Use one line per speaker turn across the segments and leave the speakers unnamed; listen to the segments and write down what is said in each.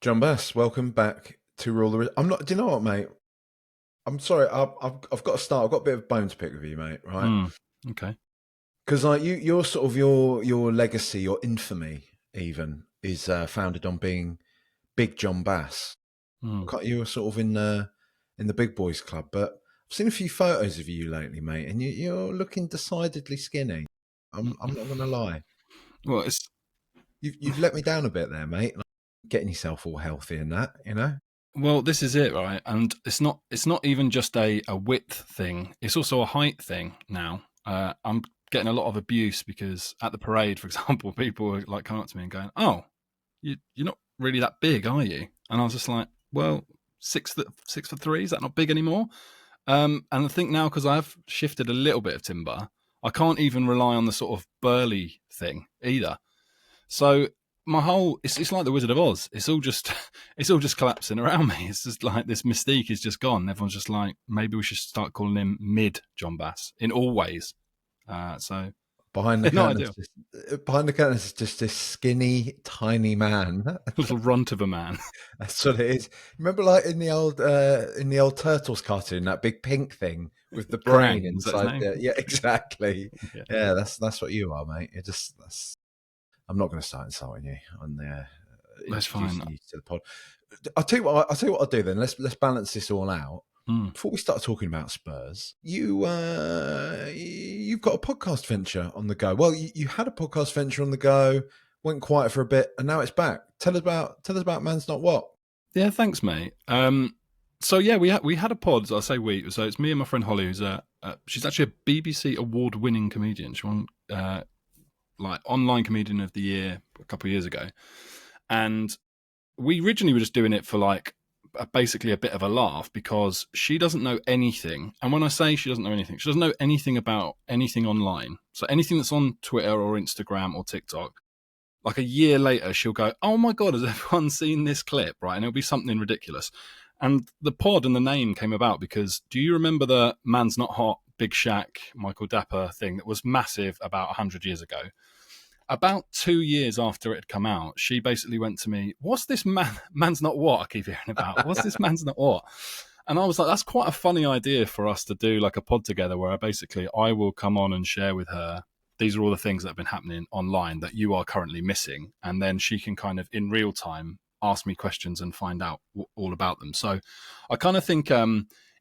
Jon Bass, welcome back to Rule the. I'm not. Do you know what, mate? I'm sorry. I've got to start. I've got a bit of a bone to pick with you, mate. Right?
Okay.
Because like your sort of your legacy, your infamy, even is founded on being Big Jon Bass. You were sort of in the big boys club, but I've seen a few photos of you lately, mate, and you're looking decidedly skinny. I'm not going to lie.
Well, it's
You've let me down a bit there, mate. Like, getting yourself all healthy and that, you know.
well, this is it, right? And it's not even just a width thing. It's also a height thing now. I'm getting a lot of abuse because at the parade, for example, people are like coming up to me and going, "Oh, you're not really that big, are you?" And I was just like, "Well, 6'3", is that not big anymore?" And I think now because I've shifted a little bit of timber, I can't even rely on the sort of burly thing either. So my whole it's like the Wizard of Oz. It's all just collapsing around me. It's just like this mystique is just gone. Everyone's just like, maybe we should start calling him Mid Jon Bass in all ways. So
Behind the
no
curtain,
idea.
is just this skinny, tiny man.
Little runt of a man.
That's what it is. Remember, like in the old Turtles cartoon, that big pink thing with the brain
Krang, was that his
inside
name?
there. Yeah, exactly.
Yeah.
Yeah, that's what you are, mate. I'm not going to start insulting you on there.
That's
Introducing
fine.
you to the pod. I'll tell you what I'll do then. Let's balance this all out. Before we start talking about Spurs, you've got a podcast venture on the go. Well, you had a podcast venture on the go, went quiet for a bit, and now it's back. Tell us about Man's Not What.
Yeah, thanks, mate. So yeah, we had a pod. I say we. So it's me and my friend Holly, who's she's actually a BBC award-winning comedian. She won like online comedian of the year a couple of years ago, and we originally were just doing it for like basically a bit of a laugh because she doesn't know anything. And when I say she doesn't know anything, she doesn't know anything about anything online. So anything that's on Twitter or Instagram or TikTok, like a year later, she'll go, "Oh my God, has everyone seen this clip?" Right. And it'll be something ridiculous. And the pod and the name came about because do you remember the Man's Not Hot, Big Shaq, Michael Dapper thing that was massive about 100 years ago? About 2 years after it had come out, she basically went to me, "What's this man's not what I keep hearing about? What's this man's not what?" And I was like, that's quite a funny idea for us to do like a pod together where basically I will come on and share with her, these are all the things that have been happening online that you are currently missing. And then she can kind of in real time ask me questions and find out all about them. So I kind of think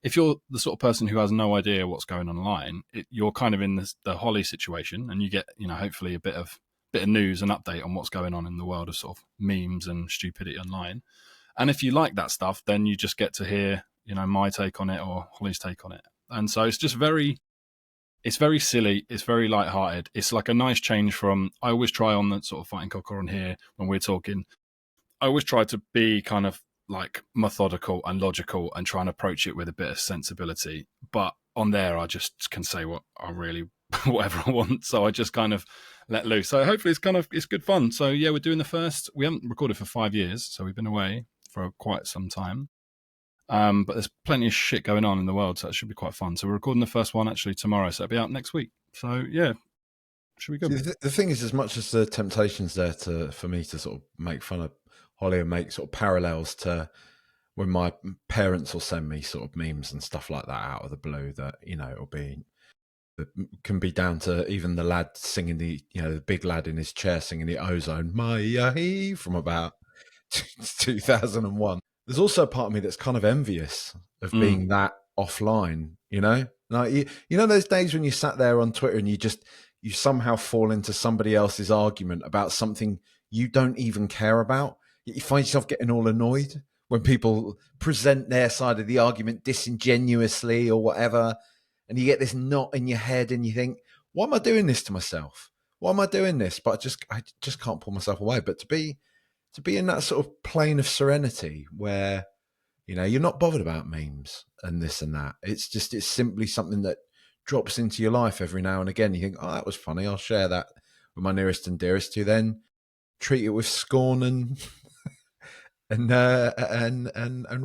if you're the sort of person who has no idea what's going on online, you're kind of in the Holly situation and you get, hopefully a bit of news and update on what's going on in the world of sort of memes and stupidity online. And if you like that stuff, then you just get to hear, my take on it or Holly's take on it. And so it's just it's very silly. It's very lighthearted. It's like a nice change from, I always try on that sort of fighting cocker on here when we're talking. I always try to be kind of like methodical and logical and try and approach it with a bit of sensibility. But on there, I just can say what I really, whatever I want. So I just kind of let loose. So hopefully it's good fun. So yeah, we're doing the first. We haven't recorded for 5 years, so we've been away for quite some time. But there's plenty of shit going on in the world, so it should be quite fun. So we're recording the first one actually tomorrow, so it'll be out next week. So yeah, should be good.
See, the thing is, as much as the temptation's there for me to sort of make fun of Holly and make sort of parallels to when my parents will send me sort of memes and stuff like that out of the blue, that it can be down to even the lad singing the big lad in his chair singing the Ozone Maya from about 2001. There's also a part of me that's kind of envious of being that offline, like those days when you sat there on Twitter and you somehow fall into somebody else's argument about something you don't even care about. You find yourself getting all annoyed when people present their side of the argument disingenuously or whatever. And you get this knot in your head and you think, why am I doing this to myself? Why am I doing this? But I just can't pull myself away. But to be in that sort of plane of serenity where, you're not bothered about memes and this and that. It's simply something that drops into your life every now and again. You think, oh, that was funny. I'll share that with my nearest and dearest, who then treat it with scorn and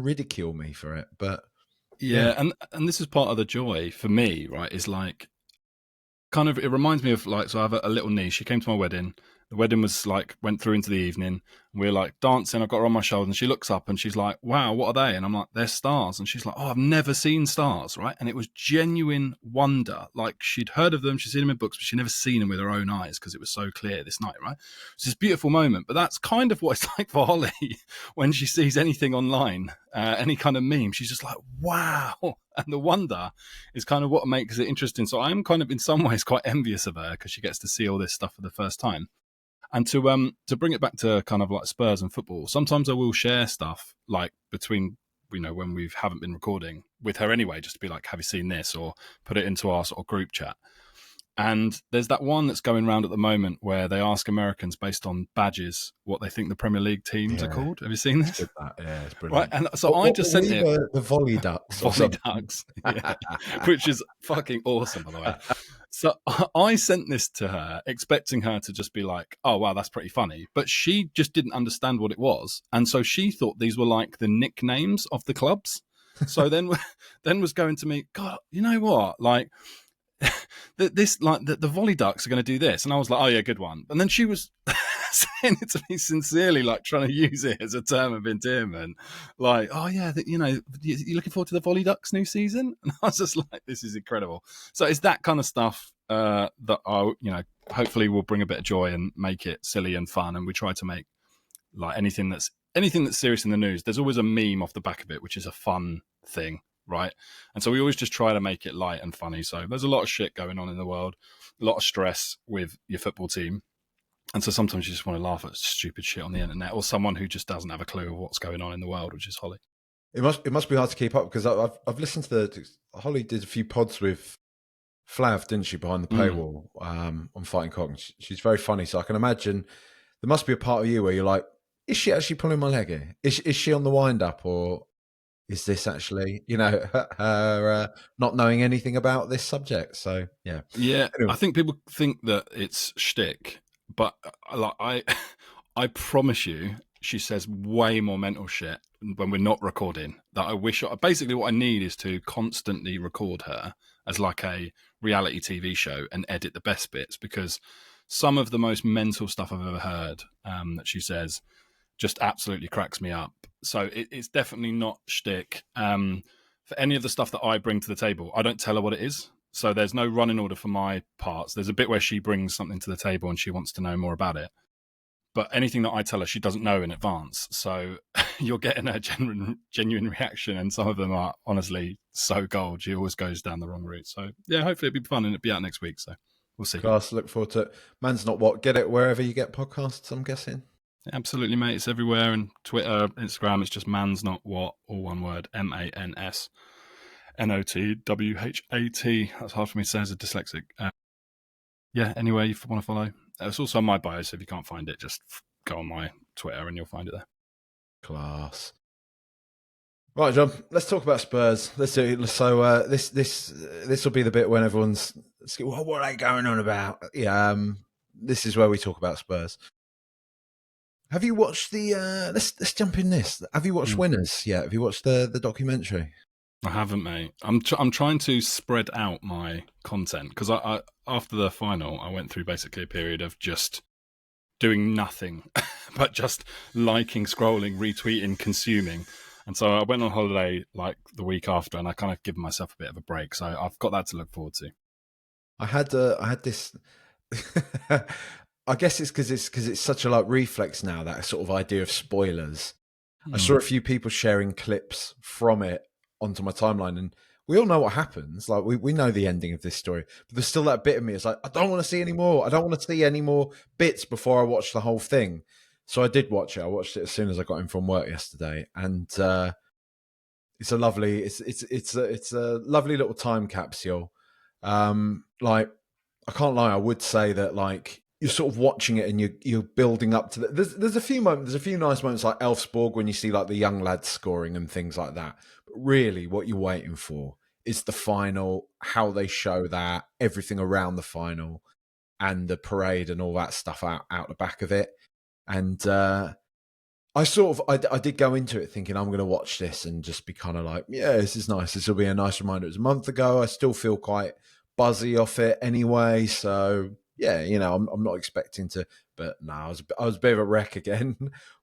ridicule me for it. But
yeah. And this is part of the joy for me, right? Is like kind of, it reminds me of like, so I have a little niece. She came to my wedding The wedding was like, went through into the evening. And we were like dancing. I've got her on my shoulder and she looks up and she's like, wow, what are they? And I'm like, they're stars. And she's like, oh, I've never seen stars, right? And it was genuine wonder. Like she'd heard of them, she'd seen them in books, but she'd never seen them with her own eyes because it was so clear this night, right? It's this beautiful moment. But that's kind of what it's like for Holly when she sees anything online, any kind of meme. She's just like, wow. And the wonder is kind of what makes it interesting. So I'm kind of in some ways quite envious of her because she gets to see all this stuff for the first time. And to bring it back to kind of like Spurs and football, sometimes I will share stuff like between, when we haven't been recording with her anyway, just to be like, have you seen this? Or put it into our sort of group chat. And there's that one that's going around at the moment where they ask Americans based on badges what they think the Premier League teams are called. Have you seen this?
Yeah, it's brilliant.
Right, and so I just sent it
the volley ducks,
yeah, which is fucking awesome, by the way. So I sent this to her, expecting her to just be like, "Oh wow, that's pretty funny," but she just didn't understand what it was, and so she thought these were like the nicknames of the clubs. So then was going to me, God, you know what, like. The volley ducks are going to do this, and I was like, oh yeah, good one. And then she was saying it to me sincerely, like trying to use it as a term of endearment, like, oh yeah, you're looking forward to the volley ducks new season. And I was just like, this is incredible. So it's that kind of stuff that I hopefully will bring a bit of joy and make it silly and fun. And we try to make like anything that's serious in the news, there's always a meme off the back of it, which is a fun thing. Right. And so we always just try to make it light and funny. So there's a lot of shit going on in the world, a lot of stress with your football team. And so sometimes you just want to laugh at stupid shit on the internet or someone who just doesn't have a clue of what's going on in the world, which is Holly.
It must be hard to keep up because I've listened to Holly did a few pods with Flav, didn't she, behind the paywall on Fighting Cock. She's very funny. So I can imagine there must be a part of you where you're like, is she actually pulling my leg here? Is she on the wind up, or is this actually, her not knowing anything about this subject? So, yeah.
Yeah,
anyway.
I think people think that it's shtick, but I promise you, she says way more mental shit when we're not recording that I wish. Basically, what I need is to constantly record her as like a reality TV show and edit the best bits, because some of the most mental stuff I've ever heard that she says just absolutely cracks me up. So it's definitely not shtick. For any of the stuff that I bring to the table, I don't tell her what it is. So there's no running order for my parts. There's a bit where she brings something to the table and she wants to know more about it. But anything that I tell her, she doesn't know in advance. So you're getting a genuine reaction, and some of them are honestly so gold. She always goes down the wrong route. So yeah, hopefully it'll be fun and it'll be out next week. So we'll see.
Class, look forward to it. Man's Not What. Get it wherever you get podcasts, I'm guessing.
Absolutely, mate. It's everywhere. And Twitter, Instagram, it's just Man's Not What, all one word, MANSNOTWHAT. That's hard for me to say as a dyslexic. Yeah, anyway, if you want to follow. It's also on my bio, so if you can't find it, just go on my Twitter and you'll find it there.
Class. Right, John, let's talk about Spurs. Let's do it. So this will be the bit when everyone's, what are they going on about? Yeah, this is where we talk about Spurs. Have you watched the? Let's jump in this. Have you watched Winners yet? Have you watched the documentary?
I haven't, mate. I'm trying to spread out my content because I after the final I went through basically a period of just doing nothing but just liking, scrolling, retweeting, consuming. And so I went on holiday like the week after, and I kind of given myself a bit of a break. So I've got that to look forward to.
I had this. I guess it's because it's such a like reflex now, that sort of idea of spoilers. I saw a few people sharing clips from it onto my timeline, and we all know what happens. Like we know the ending of this story, but there's still that bit of me. It's like, I don't want to see any more. I don't want to see any more bits before I watch the whole thing. So I did watch it. I watched it as soon as I got in from work yesterday, and it's a lovely little time capsule. Like I can't lie, I would say that like you're sort of watching it and you're building up to there's a few nice moments like Elfsborg when you see like the young lads scoring and things like that. But really what you're waiting for is the final, how they show that, everything around the final and the parade and all that stuff out the back of it. And I did go into it thinking I'm going to watch this and just be kind of like, yeah, this is nice. This will be a nice reminder. It was a month ago. I still feel quite buzzy off it anyway. So yeah, I'm not expecting to But no, I was a bit of a wreck again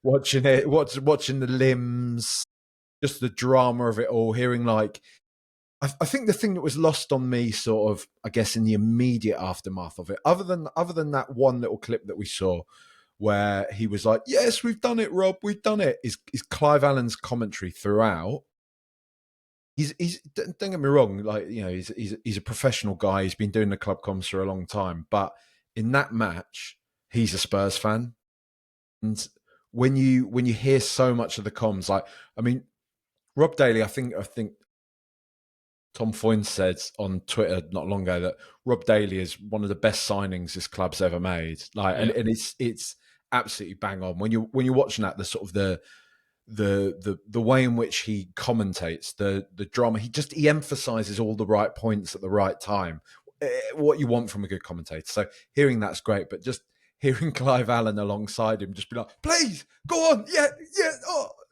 watching it, watching the limbs, just the drama of it all. Hearing like, I think the thing that was lost on me, sort of, I guess, in the immediate aftermath of it, other than that one little clip that we saw where he was like, "Yes, we've done it, Rob, we've done it," is Clive Allen's commentary throughout. He's don't get me wrong, like, you know, he's a professional guy. He's been doing the club comms for a long time, but in that match, he's a Spurs fan, and when you hear so much of the comms, like, I mean, Rob Daly, I think Tom Foyne said on Twitter not long ago that Rob Daly is one of the best signings this club's ever made. Like,
Yeah.
and it's absolutely bang on when you're watching that, the sort of the way in which he commentates the drama. He emphasizes all the right points at the right time. What you want from a good commentator. So hearing that's great, but just hearing Clive Allen alongside him just be like, "Please go on, yeah,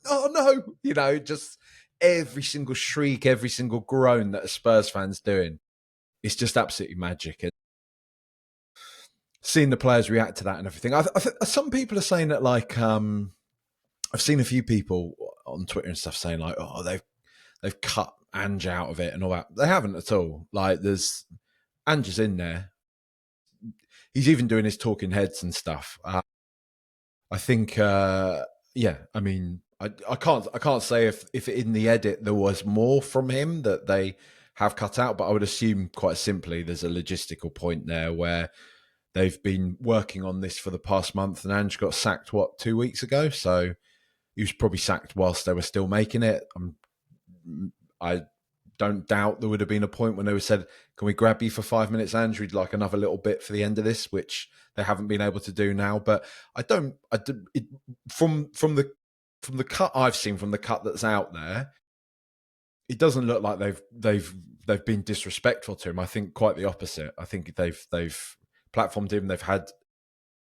oh no," you know, just every single shriek, every single groan that a Spurs fan's doing, it's just absolutely magic. And seeing the players react to that and everything, some people are saying that, like, I've seen a few people on Twitter and stuff saying like, "Oh, they've cut Ange out of it and all that." They haven't at all. Like, there's Ange is in there. He's even doing his talking heads and stuff. I think, yeah. I mean, I can't say if in the edit there was more from him that they have cut out, but I would assume quite simply there's a logistical point there where they've been working on this for the past month, and Ange got sacked 2 weeks ago, so he was probably sacked whilst they were still making it. I don't doubt there would have been a point when they would said, "Can we grab you for 5 minutes, Andrew? We'd like another little bit for the end of this," which they haven't been able to do now. But from the cut I've seen, from the cut that's out there, it doesn't look like they've been disrespectful to him. I think quite the opposite. I think they've platformed him. They've had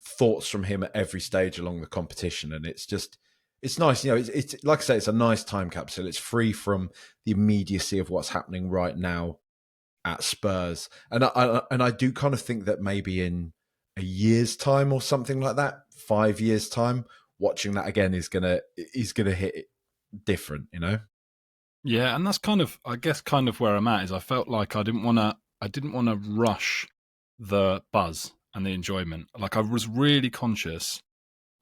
thoughts from him at every stage along the competition, and it's nice, you know. It's like I say, it's a nice time capsule. It's free from the immediacy of what's happening right now at Spurs, and I do kind of think that maybe in a year's time or something like that, 5 years time, watching that again is gonna hit it different, you know.
Yeah, and that's kind of, I guess, kind of where I'm at. Is I felt like I didn't want to rush the buzz and the enjoyment. Like, I was really conscious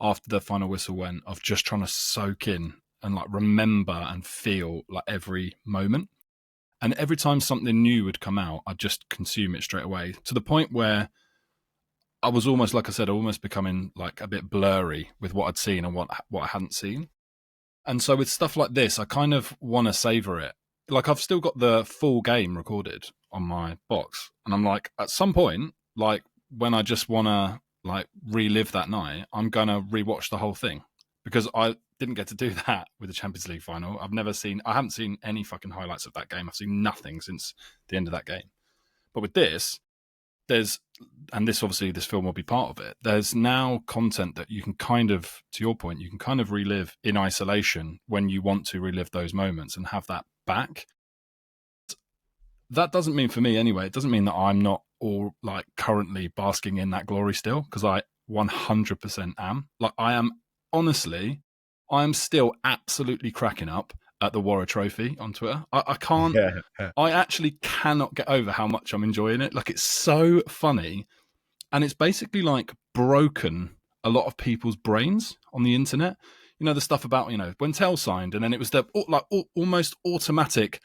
after the final whistle went of just trying to soak in and like remember and feel like every moment. And every time something new would come out, I'd just consume it straight away, to the point where I was almost, like I said, almost becoming like a bit blurry with what I'd seen and what I hadn't seen. And so with stuff like this, I kind of want to savor it. Like, I've still got the full game recorded on my box, and I'm like, at some point, like when I just want to like relive that night, I'm going to rewatch the whole thing, because I didn't get to do that with the Champions League final. I haven't seen any fucking highlights of that game. I've seen nothing since the end of that game. But with this, and this obviously, this film will be part of it, there's now content that you can kind of, to your point, you can kind of relive in isolation when you want to relive those moments and have that back. That doesn't mean, for me anyway, it doesn't mean that I'm not all like currently basking in that glory still, because I 100% am. Like, honestly, I am still absolutely cracking up at the Warrior Trophy on Twitter. I can't, I actually cannot get over how much I'm enjoying it. Like, it's so funny, and it's basically like broken a lot of people's brains on the internet. You know, the stuff about, you know, when Tell signed, and then it was the like almost automatic,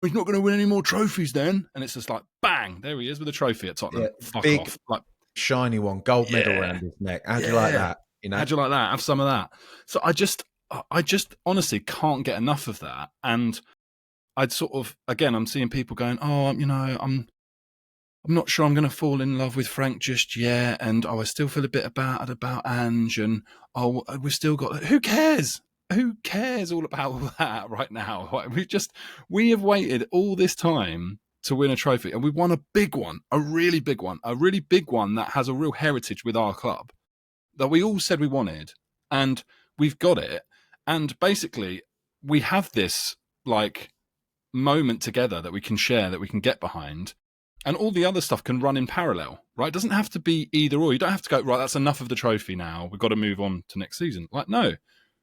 "He's not going to win any more trophies then," and it's just like, bang, there he is with a trophy at Tottenham. Fuck
big,
off. Like,
shiny one, gold medal around his neck. How'd you like that? You know,
how'd you like that? Have some of that. So I just honestly can't get enough of that. And I'd sort of, again, I'm seeing people going, "Oh, you know, I'm not sure I'm going to fall in love with Frank just yet, and I still feel a bit about Ange, and we've still got, who cares? Who cares all about all that right now? We have waited all this time to win a trophy, and we won a big one, a really big one that has a real heritage with our club that we all said we wanted, and we've got it. And basically, we have this like moment together that we can share, that we can get behind. And all the other stuff can run in parallel, right? It doesn't have to be either or. You don't have to go, right, that's enough of the trophy now. We've got to move on to next season. Like, no,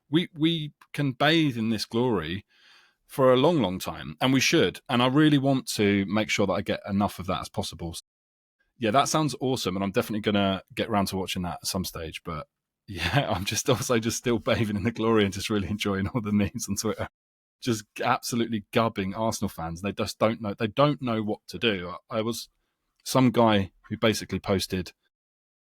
we can bathe in this glory for a long, long time, and we should. And I really want to make sure that I get enough of that as possible. Yeah, that sounds awesome, and I'm definitely going to get around to watching that at some stage. But yeah, I'm just also just still bathing in the glory and just really enjoying all the memes on Twitter. Just absolutely gubbing Arsenal fans. They just don't know. They don't know what to do. I was some guy who basically posted,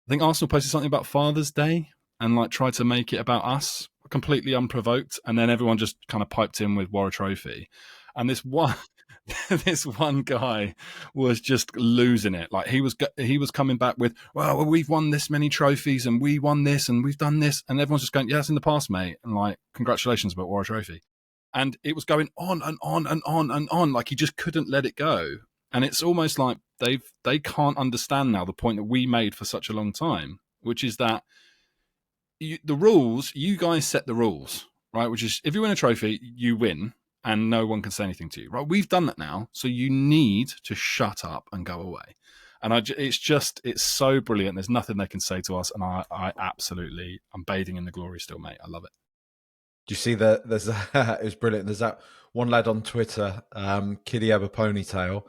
I think Arsenal posted something about Father's Day and like tried to make it about us, completely unprovoked, and then everyone just kind of piped in with "War a Trophy," and this one guy was just losing it. Like he was coming back with, well, we've won this many trophies and we won this and we've done this, and everyone's just going, yeah, it's in the past, mate, and like, congratulations about War a Trophy. And it was going on and on and on and on, like he just couldn't let it go. And it's almost like they can't understand now the point that we made for such a long time, which is that the rules, you guys set the rules, right? Which is if you win a trophy, you win, and no one can say anything to you, right? We've done that now, so you need to shut up and go away. And it's so brilliant. There's nothing they can say to us, and I'm bathing in the glory still, mate. I love it.
Do you see that? It was brilliant. There's that one lad on Twitter, Kiddie Ever Ponytail,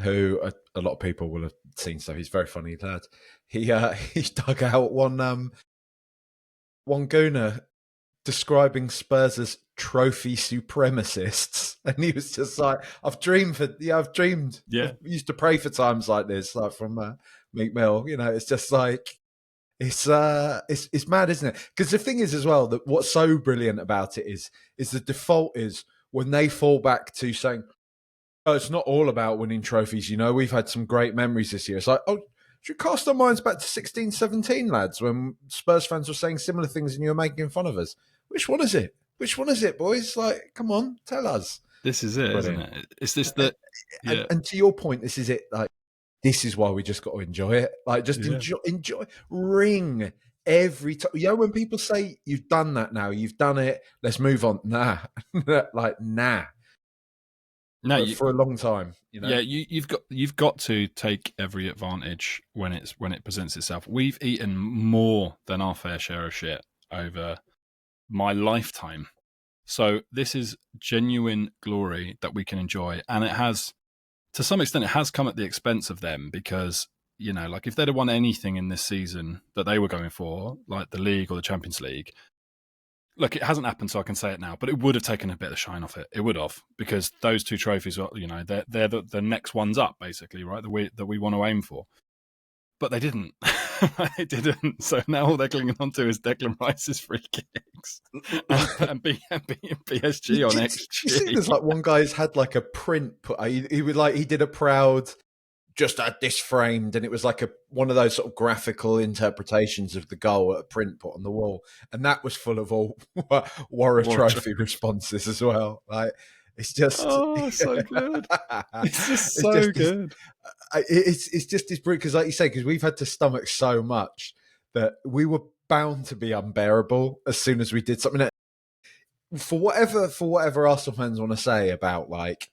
who a lot of people will have seen. So he's a very funny lad. He dug out one Gooner describing Spurs as trophy supremacists, and he was just like, I've dreamed. I used to pray for times like this, like from Meek Mill. You know, it's just like it's mad, isn't it? Because the thing is as well that what's so brilliant about it is the default is when they fall back to saying, oh, it's not all about winning trophies. You know, we've had some great memories this year. It's like, oh, should we cast our minds back to 16-17, lads, when Spurs fans were saying similar things and you were making fun of us? Which one is it? Which one is it, boys? Like, come on, tell us.
This is it, brilliant. Isn't it? It's this that...
Yeah. And to your point, this is it. Like, this is why we just got to enjoy it. Like, just enjoy. Ring every time. You know, when people say, you've done that now, you've done it, let's move on. Nah. Like, nah. No, for a long time. You know?
Yeah, you've got to take every advantage when it presents itself. We've eaten more than our fair share of shit over my lifetime, so this is genuine glory that we can enjoy, and it has, to some extent, it has come at the expense of them because, you know, like if they'd have won anything in this season that they were going for, like the league or the Champions League. Look, it hasn't happened, so I can say it now, but it would have taken a bit of shine off it. It would have, because those two trophies are, you know, they're the next ones up, basically, right? That we want to aim for. But they didn't. They didn't. So now all they're clinging on to is Declan Rice's free kicks and PSG on XG.
You see, there's like one guy's had like a print put. He did a proud. Just had this framed, and it was like one of those sort of graphical interpretations of the goal at a print put on the wall, and that was full of all War a Trophy responses as well. Like it's just
so good. It's just so good.
It's just this brute because, like you say, because we've had to stomach so much that we were bound to be unbearable as soon as we did something. For whatever Arsenal fans want to say about like.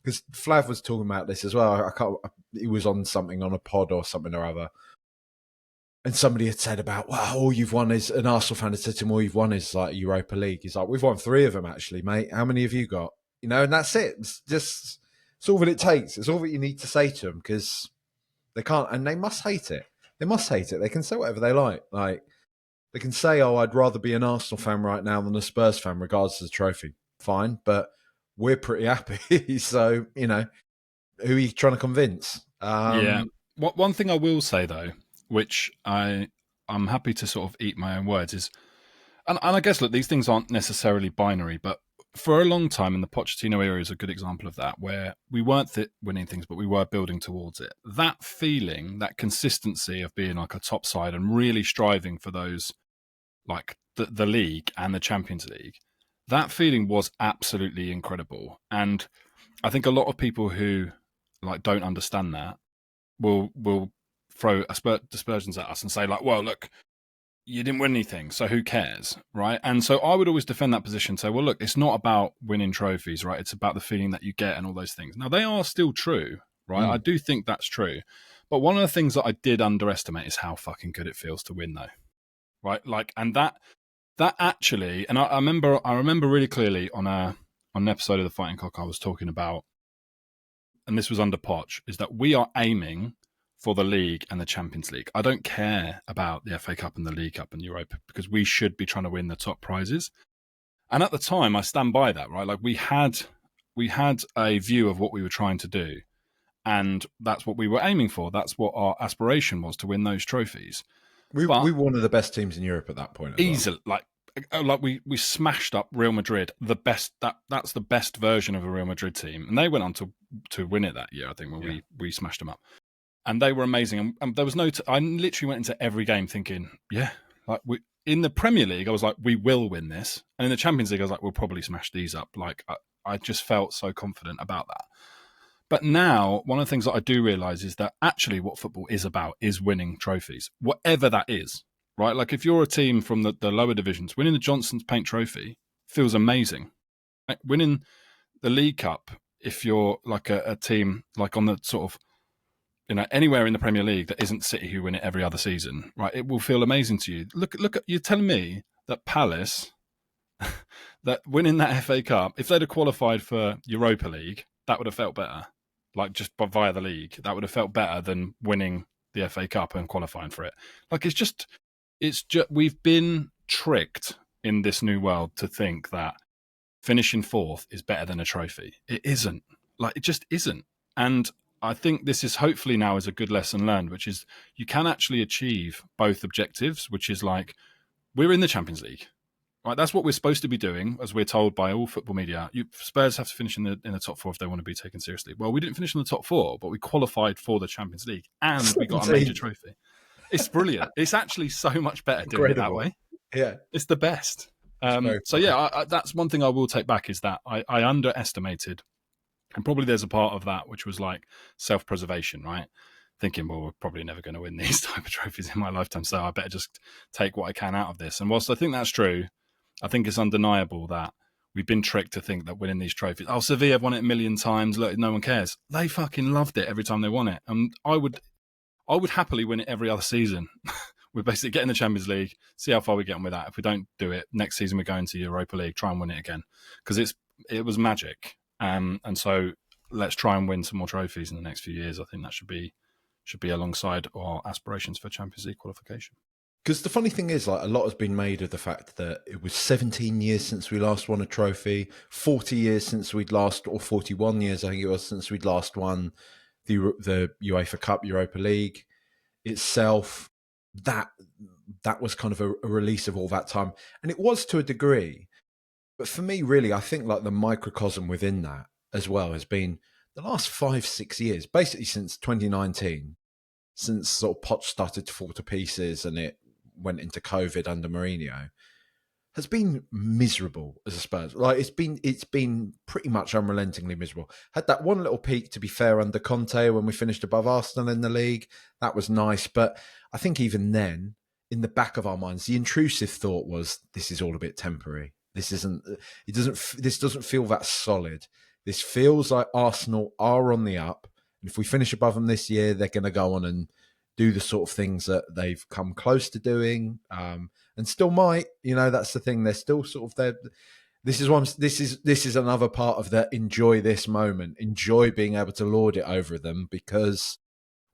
Because Flav was talking about this as well. He was on something on a pod or something or other. And somebody had said about, well, all you've won is, an Arsenal fan had said to him, all you've won is like Europa League. He's like, we've won 3 of them actually, mate. How many have you got? You know, and that's it. It's all that it takes. It's all that you need to say to them because they can't, and they must hate it. They must hate it. They can say whatever they like. Like, they can say, oh, I'd rather be an Arsenal fan right now than a Spurs fan, regardless of the trophy. Fine, but we're pretty happy. So, you know, who are you trying to convince?
Yeah. One thing I will say, though, which I'm happy to sort of eat my own words, is, and I guess, look, these things aren't necessarily binary, but for a long time in the Pochettino era is a good example of that, where we weren't winning things, but we were building towards it. That feeling, that consistency of being like a top side and really striving for those, like the league and the Champions League, that feeling was absolutely incredible. And I think a lot of people who like don't understand that will throw dispersions at us and say like, well, look, you didn't win anything, so who cares, right? And so I would always defend that position, say, well, look, it's not about winning trophies, right? It's about the feeling that you get and all those things. Now, they are still true, right? I do think that's true. But one of the things that I did underestimate is how fucking good it feels to win, though, right? Like, and that actually, and I remember really clearly on an episode of the Fighting Cock I was talking about, and this was under Poch, is that we are aiming for the league and the Champions League. I don't care about the FA Cup and the League Cup and Europa, because we should be trying to win the top prizes. And at the time, I stand by that, right? Like we had a view of what we were trying to do, and that's what we were aiming for. That's what our aspiration was, to win those trophies.
We were one of the best teams in Europe at that point.
Easily, like we smashed up Real Madrid. The best that's the best version of a Real Madrid team, and they went on to win it that year. I think when we smashed them up, and they were amazing. And there was no. I literally went into every game thinking, like in the Premier League, I was like, we will win this, and in the Champions League, I was like, we'll probably smash these up. Like I just felt so confident about that. But now, one of the things that I do realise is that actually what football is about is winning trophies, whatever that is, right? Like if you're a team from the lower divisions, winning the Johnson's Paint Trophy feels amazing. Like winning the League Cup, if you're like a team like on the sort of, anywhere in the Premier League that isn't City who win it every other season, right? It will feel amazing to you. Look at you're telling me that Palace, that winning that FA Cup, if they'd have qualified for Europa League, that would have felt better. Like just via the league, that would have felt better than winning the FA Cup and qualifying for it. Like it's just we've been tricked in this new world to think that finishing fourth is better than a trophy. It isn't. Like it just isn't. And I think this is hopefully now is a good lesson learned, which is you can actually achieve both objectives, which is like we're in the Champions League. Right, that's what we're supposed to be doing, as we're told by all football media. Spurs have to finish in the top four if they want to be taken seriously. Well, we didn't finish in the top four, but we qualified for the Champions League and we got a major trophy. It's brilliant. It's actually so much better doing it that way.
Yeah,
it's the best. That's one thing I will take back is that I underestimated, and probably there's a part of that which was like self-preservation, right? Thinking, well, we're probably never going to win these type of trophies in my lifetime, so I better just take what I can out of this. And whilst I think that's true, I think it's undeniable that we've been tricked to think that winning these trophies, Sevilla have won it a million times, look, no one cares. They fucking loved it every time they won it. And I would happily win it every other season. We're basically getting the Champions League, see how far we get on with that. If we don't do it, next season we're going to Europa League, try and win it again. Because it was magic. And so let's try and win some more trophies in the next few years. I think that should be alongside our aspirations for Champions League qualification.
Because the funny thing is, like, a lot has been made of the fact that it was 17 years since we last won a trophy, 40 years since we'd last, or 41 years, I think it was, since we'd last won the UEFA Cup, Europa League itself. That was kind of a release of all that time. And it was to a degree. But for me, really, I think like the microcosm within that as well has been the last 5-6 years, basically since 2019, since sort of Poch started to fall to pieces and it went into COVID under Mourinho, has been miserable as a Spurs. Like it's been pretty much unrelentingly miserable. Had that one little peak, to be fair, under Conte when we finished above Arsenal in the league. That was nice, but I think even then, in the back of our minds, the intrusive thought was, this is all a bit temporary. This doesn't feel that solid. This feels like Arsenal are on the up, and if we finish above them this year, they're going to go on and do the sort of things that they've come close to doing, and still might. That's the thing. They're still sort of there. This is another part of that. Enjoy this moment. Enjoy being able to lord it over them, because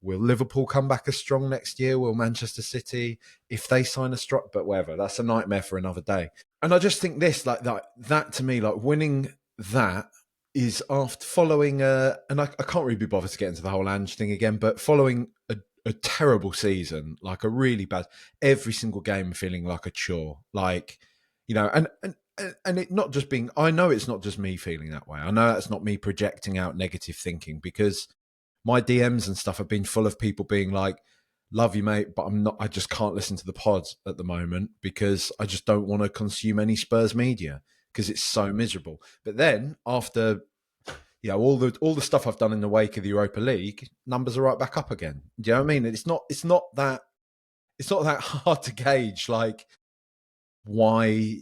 will Liverpool come back as strong next year? Will Manchester City, if they sign a strike? But whatever. That's a nightmare for another day. And I just think this, like that to me, like winning that is after following and I can't really be bothered to get into the whole Ange thing again, but following a terrible season, like a really bad, every single game feeling like a chore, like, and it not just being, I know it's not just me feeling that way. I know that's not me projecting out negative thinking, because my DMs and stuff have been full of people being like, love you, mate, but I just can't listen to the pods at the moment because I just don't want to consume any Spurs media because it's so miserable. But then after, all the stuff I've done in the wake of the Europa League, numbers are right back up again. Do you know what I mean? It's not that hard to gauge, like, why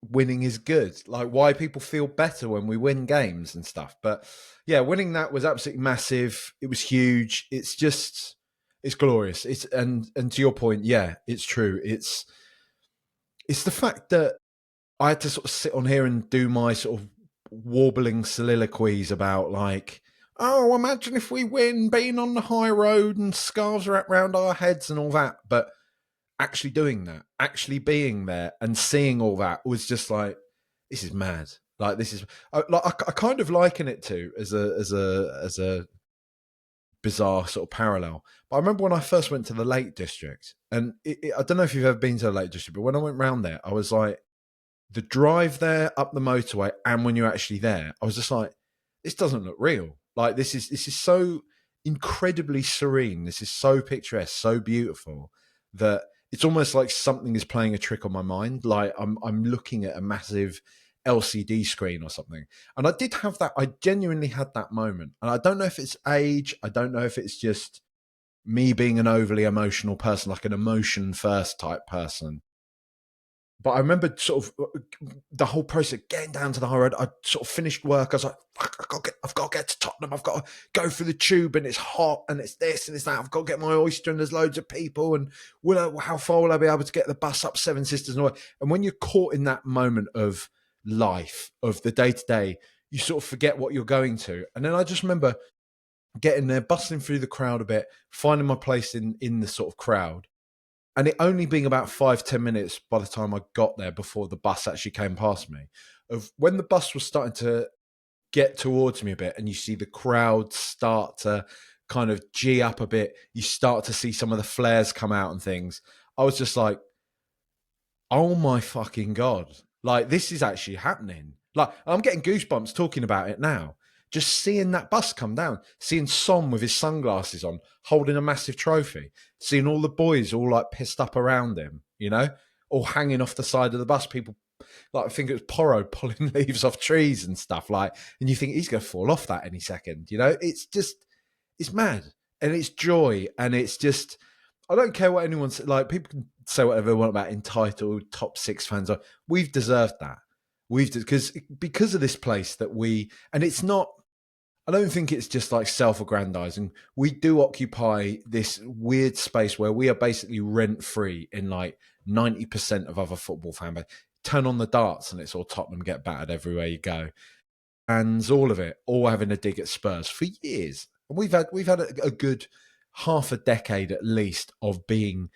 winning is good, like why people feel better when we win games and stuff. But yeah, winning that was absolutely massive. It was huge. It's glorious. And to your point, yeah, it's true. It's the fact that I had to sort of sit on here and do my sort of warbling soliloquies about like, oh, imagine if we win, being on the high road and scarves wrapped around our heads and all that. But actually doing that, actually being there and seeing all that was just like, this is mad. Like this is I kind of liken it to as a bizarre sort of parallel. But I remember when I first went to the Lake District, and I don't know if you've ever been to the Lake District, but when I went round there, I was like, the drive there up the motorway, and when you're actually there, I was just like, this doesn't look real. Like this is so incredibly serene. This is so picturesque, so beautiful that it's almost like something is playing a trick on my mind. Like I'm looking at a massive LCD screen or something. And I did have that. I genuinely had that moment. And I don't know if it's age. I don't know if it's just me being an overly emotional person, like an emotion first type person. But I remember sort of the whole process of getting down to the high road. I sort of finished work. I was like, fuck, I've got to get to Tottenham. I've got to go through the tube and it's hot and it's this and it's that. I've got to get my oyster and there's loads of people. And how far will I be able to get the bus up Seven Sisters? And when you're caught in that moment of life, of the day to day, you sort of forget what you're going to. And then I just remember getting there, bustling through the crowd a bit, finding my place in the sort of crowd. And it only being about 5-10 minutes by the time I got there before the bus actually came past me, of when the bus was starting to get towards me a bit and you see the crowd start to kind of G up a bit, you start to see some of the flares come out and things. I was just like, oh my fucking God. Like, this is actually happening. Like, I'm getting goosebumps talking about it now. Just seeing that bus come down, seeing Son with his sunglasses on, holding a massive trophy, seeing all the boys all like pissed up around him, you know, all hanging off the side of the bus. People, like, I think it was Porro pulling leaves off trees and stuff, like, and you think he's going to fall off that any second, you know? It's just, it's mad. And it's joy. And it's just, I don't care what anyone says. Like, people can say whatever they want about entitled top six fans. We've deserved that. Because of this place that and it's not, I don't think it's just like self-aggrandizing. We do occupy this weird space where we are basically rent-free in like 90% of other football fan base. Turn on the darts and it's all Tottenham get battered everywhere you go. And all of it, all having a dig at Spurs for years. And we've had a good half a decade at least of being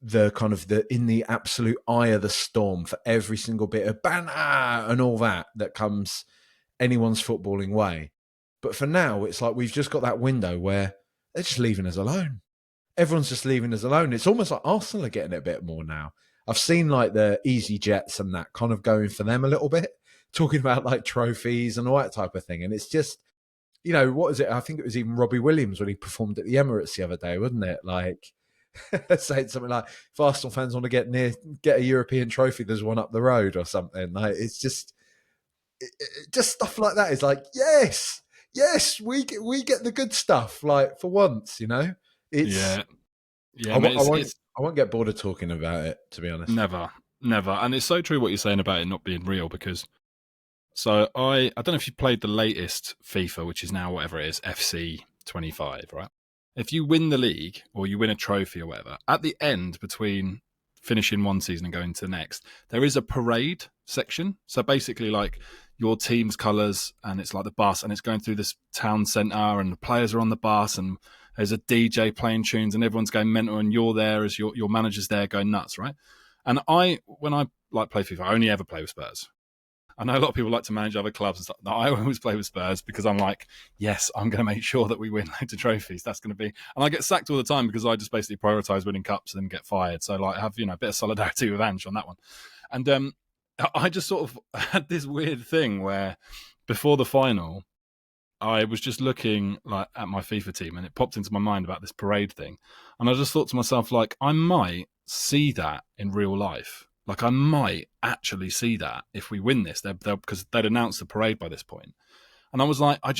the kind of in the absolute eye of the storm for every single bit of banter and all that comes anyone's footballing way. But for now, it's like we've just got that window where they're just leaving us alone. Everyone's just leaving us alone. It's almost like Arsenal are getting it a bit more now. I've seen like the Easy Jets and that kind of going for them a little bit, talking about like trophies and all that type of thing. And it's just, you know, what is it? I think it was even Robbie Williams when he performed at the Emirates the other day, wasn't it? Like saying something like, if Arsenal fans want to get a European trophy, there's one up the road or something. Like, it's just stuff like that is like, yes, we get the good stuff. Like, for once, you know, it's
yeah.
I won't get bored of talking about it, to be honest.
Never. And it's so true what you're saying about it not being real, because so I don't know if you played the latest FIFA, which is now whatever it is, FC 25, right? If you win the league or you win a trophy or whatever, at the end between finishing one season and going to the next, there is a parade section. So basically like your team's colours, and it's like the bus, and it's going through this town centre, and the players are on the bus, and there's a DJ playing tunes, and everyone's going mental, and you're there as your manager's there going nuts, right? And when I like play FIFA, I only ever play with Spurs. I know a lot of people like to manage other clubs and stuff. No, I always play with Spurs because I'm like, yes, I'm going to make sure that we win loads of trophies. That's going to be, and I get sacked all the time because I just basically prioritise winning cups and get fired. So like, I have, you know, a bit of solidarity with Ange on that one. And I just sort of had this weird thing where before the final, I was just looking like at my FIFA team, and it popped into my mind about this parade thing, and I just thought to myself, like, I might see that in real life. Like, I might actually see that if we win this, because they'd announced the parade by this point. And I was like, I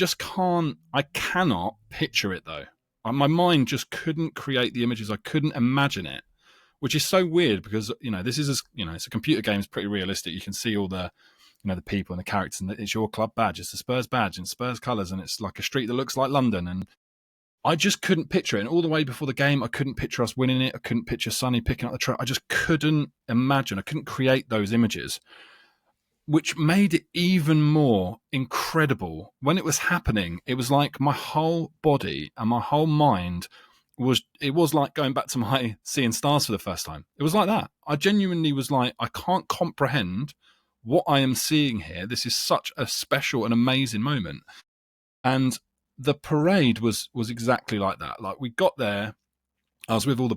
cannot picture it though. My mind just couldn't create the images. I couldn't imagine it, which is so weird because, this is, it's a computer game, it's pretty realistic. You can see all the, the people and the characters, and it's your club badge. It's the Spurs badge and Spurs colours, and it's like a street that looks like London. And I just couldn't picture it. And all the way before the game, I couldn't picture us winning it. I couldn't picture Sonny picking up the trophy. I just couldn't imagine. I couldn't create those images, which made it even more incredible. When it was happening, it was like my whole body and my whole mind it was like going back to my seeing stars for the first time. It was like that. I genuinely was like, I can't comprehend what I am seeing here. This is such a special and amazing moment. And the parade was exactly like that. Like, we got there, I was with all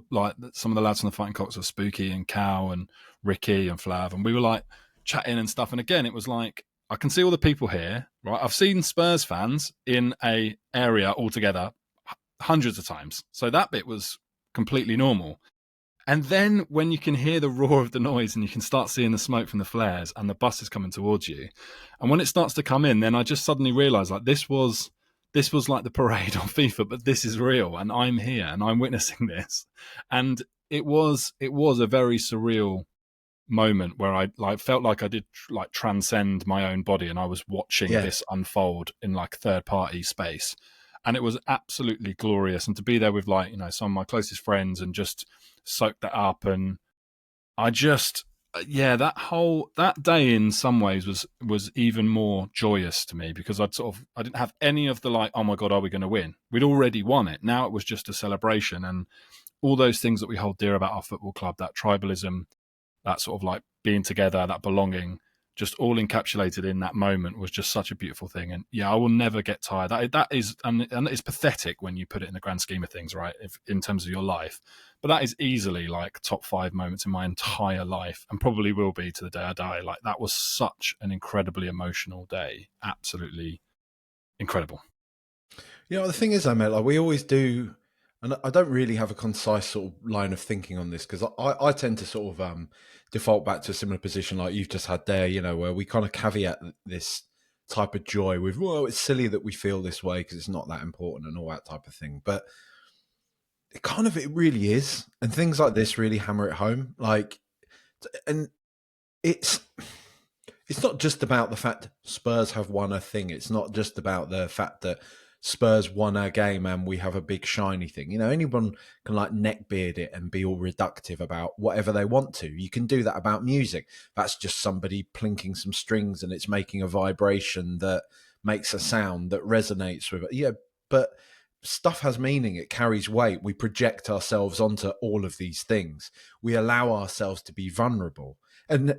some of the lads from the Fighting Cocks, of Spooky and Cow and Ricky and Flav, and we were like chatting and stuff. And again, it was like, I can see all the people here, right? I've seen Spurs fans in a area altogether hundreds of times. So that bit was completely normal. And then when you can hear the roar of the noise and you can start seeing the smoke from the flares and the bus is coming towards you, and when it starts to come in, then I just suddenly realised, like, this was like the parade on FIFA, but this is real, and I'm here and I'm witnessing this. And it was a very surreal moment where I felt like I did transcend my own body, and I was watching this unfold in like third party space. And it was absolutely glorious. And to be there with some of my closest friends and just soak that up. And I just, that day in some ways was even more joyous to me, because I didn't have any of the oh my God, are we going to win? We'd already won it. Now it was just a celebration, and all those things that we hold dear about our football club, that tribalism, that sort of being together, that belonging, just all encapsulated in that moment, was just such a beautiful thing. And I will never get tired. That is, and it's pathetic when you put it in the grand scheme of things, right? In terms of your life, but that is easily top 5 moments in my entire life, and probably will be to the day I die. That was such an incredibly emotional day. Absolutely incredible.
The thing is, mate, we always do, and I don't really have a concise sort of line of thinking on this, because I tend to sort of default back to a similar position like you've just had there, where we kind of caveat this type of joy with, well, it's silly that we feel this way because it's not that important and all that type of thing. But it really is. And things like this really hammer it home. And it's not just about the fact Spurs have won a thing. It's not just about the fact that Spurs won our game and we have a big shiny thing. Anyone can neckbeard it and be all reductive about whatever they want to. You can do that about music. That's just somebody plinking some strings and it's making a vibration that makes a sound that resonates with it. Yeah, but stuff has meaning. It carries weight. We project ourselves onto all of these things. We allow ourselves to be vulnerable. And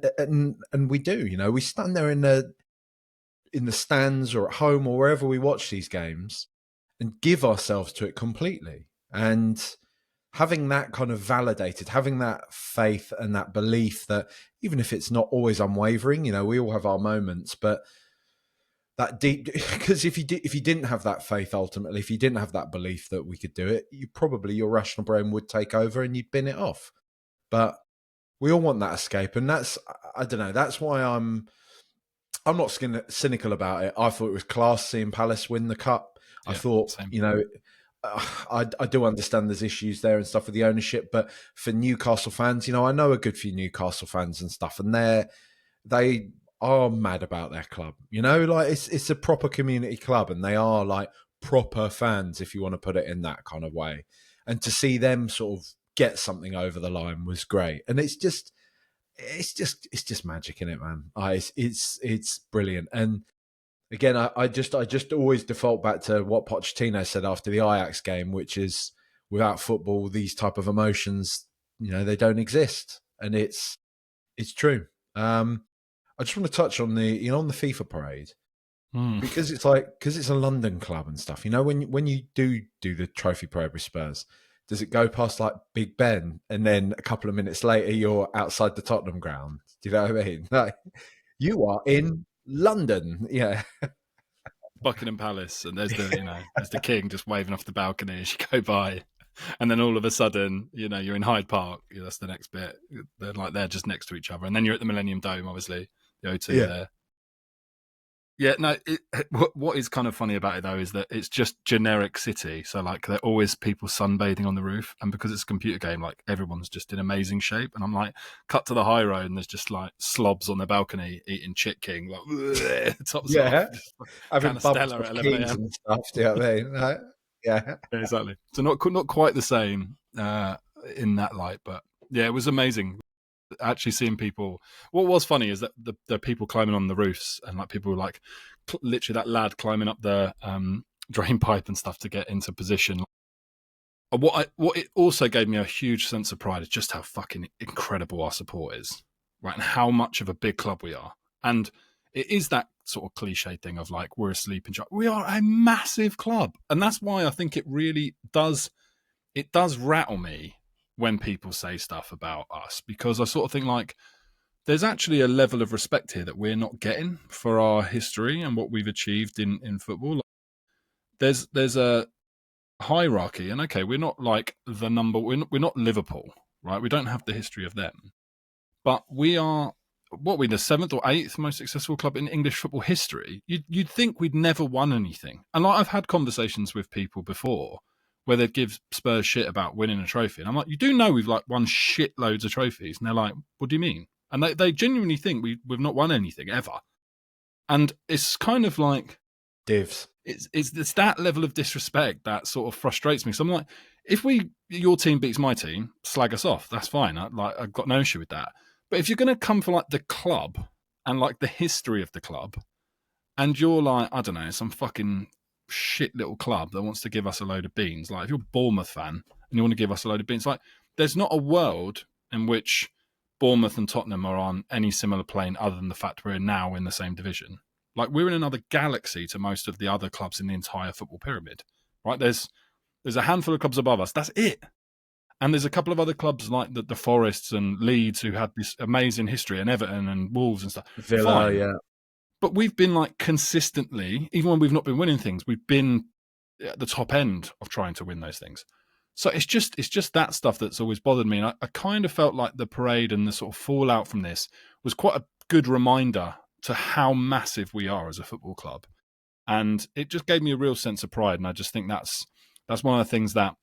we do, we stand there in the stands or at home or wherever we watch these games and give ourselves to it completely. And having that kind of validated, having that faith and that belief that even if it's not always unwavering, we all have our moments, but that deep, because if you didn't have that faith, ultimately, if you didn't have that belief that we could do it, your rational brain would take over and you'd bin it off. But we all want that escape. And that's why I'm not cynical about it. I thought it was class seeing Palace win the cup. I thought,
same.
I do understand there's issues there and stuff with the ownership, but for Newcastle fans, I know a good few Newcastle fans and stuff, and they are mad about their club. It's a proper community club, and they are proper fans, if you want to put it in that kind of way. And to see them sort of get something over the line was great, and it's just magic in it, man. It's brilliant. And again, I just always default back to what Pochettino said after the Ajax game, which is, without football, these type of emotions, they don't exist, and it's true. I just want to touch on the on the FIFA parade, because it's a London club and stuff. When you do the trophy parade with Spurs, does it go past Big Ben and then a couple of minutes later you're outside the Tottenham ground? Do you know what I mean? You are in London, yeah.
Buckingham Palace, and there's there's the king just waving off the balcony as you go by, and then all of a sudden, you're in Hyde Park. That's the next bit. They're just next to each other, and then you're at the Millennium Dome, obviously the O2 there. Yeah, no. What is kind of funny about it though is that it's just generic City. So like, there are always people sunbathing on the roof, and because it's a computer game, like everyone's just in amazing shape. And I'm like, cut to the high road, and there's just like slobs on the balcony eating Chick King, like tops
Yeah,
off, just like,
having
can of
bubbles
Stella
off
at 11
keys
a.m.
and stuff. Do you know what I mean? Like, yeah.
Yeah, exactly. So not quite the same in that light, but yeah, it was amazing actually seeing people. What was funny is that the people climbing on the roofs, and like people were like literally that lad climbing up the drain pipe and stuff to get into position. What it also gave me a huge sense of pride is just how fucking incredible our support is, right? And how much of a big club we are. And it is that sort of cliche thing of like, we're a sleeping giant. We are a massive club. And that's why I think it really does, it does rattle me when people say stuff about us, because I sort of think like, there's actually a level of respect here that we're not getting for our history and what we've achieved in football. There's a hierarchy, and okay, we're not like the number. We're not Liverpool, right? We don't have the history of them, but we are. What, we the seventh or eighth most successful club in English football history. You'd think we'd never won anything, and like I've had conversations with people before where they'd give Spurs shit about winning a trophy, and I'm like, you do know we've like won shitloads of trophies, and they're like, what do you mean? And they genuinely think we've not won anything ever, and it's kind of like
Divs.
it's that level of disrespect that sort of frustrates me. So I'm like, if your team beats my team, slag us off. That's fine. I've got no issue with that. But if you're going to come for like the club and like the history of the club, and you're like, I don't know, some fucking shit little club that wants to give us a load of beans. Like if you're a Bournemouth fan and you want to give us a load of beans, like there's not a world in which Bournemouth and Tottenham are on any similar plane other than the fact we're now in the same division. Like we're in another galaxy to most of the other clubs in the entire football pyramid, right? There's a handful of clubs above us. That's it. And there's a couple of other clubs like the Forests and Leeds who had this amazing history, and Everton and Wolves and stuff.
Villa,
Fine.
yeah.
But we've been like consistently, even when we've not been winning things, we've been at the top end of trying to win those things. So it's just that stuff that's always bothered me. And I kind of felt like the parade and the sort of fallout from this was quite a good reminder to how massive we are as a football club. And it just gave me a real sense of pride. And I just think that's one of the things that,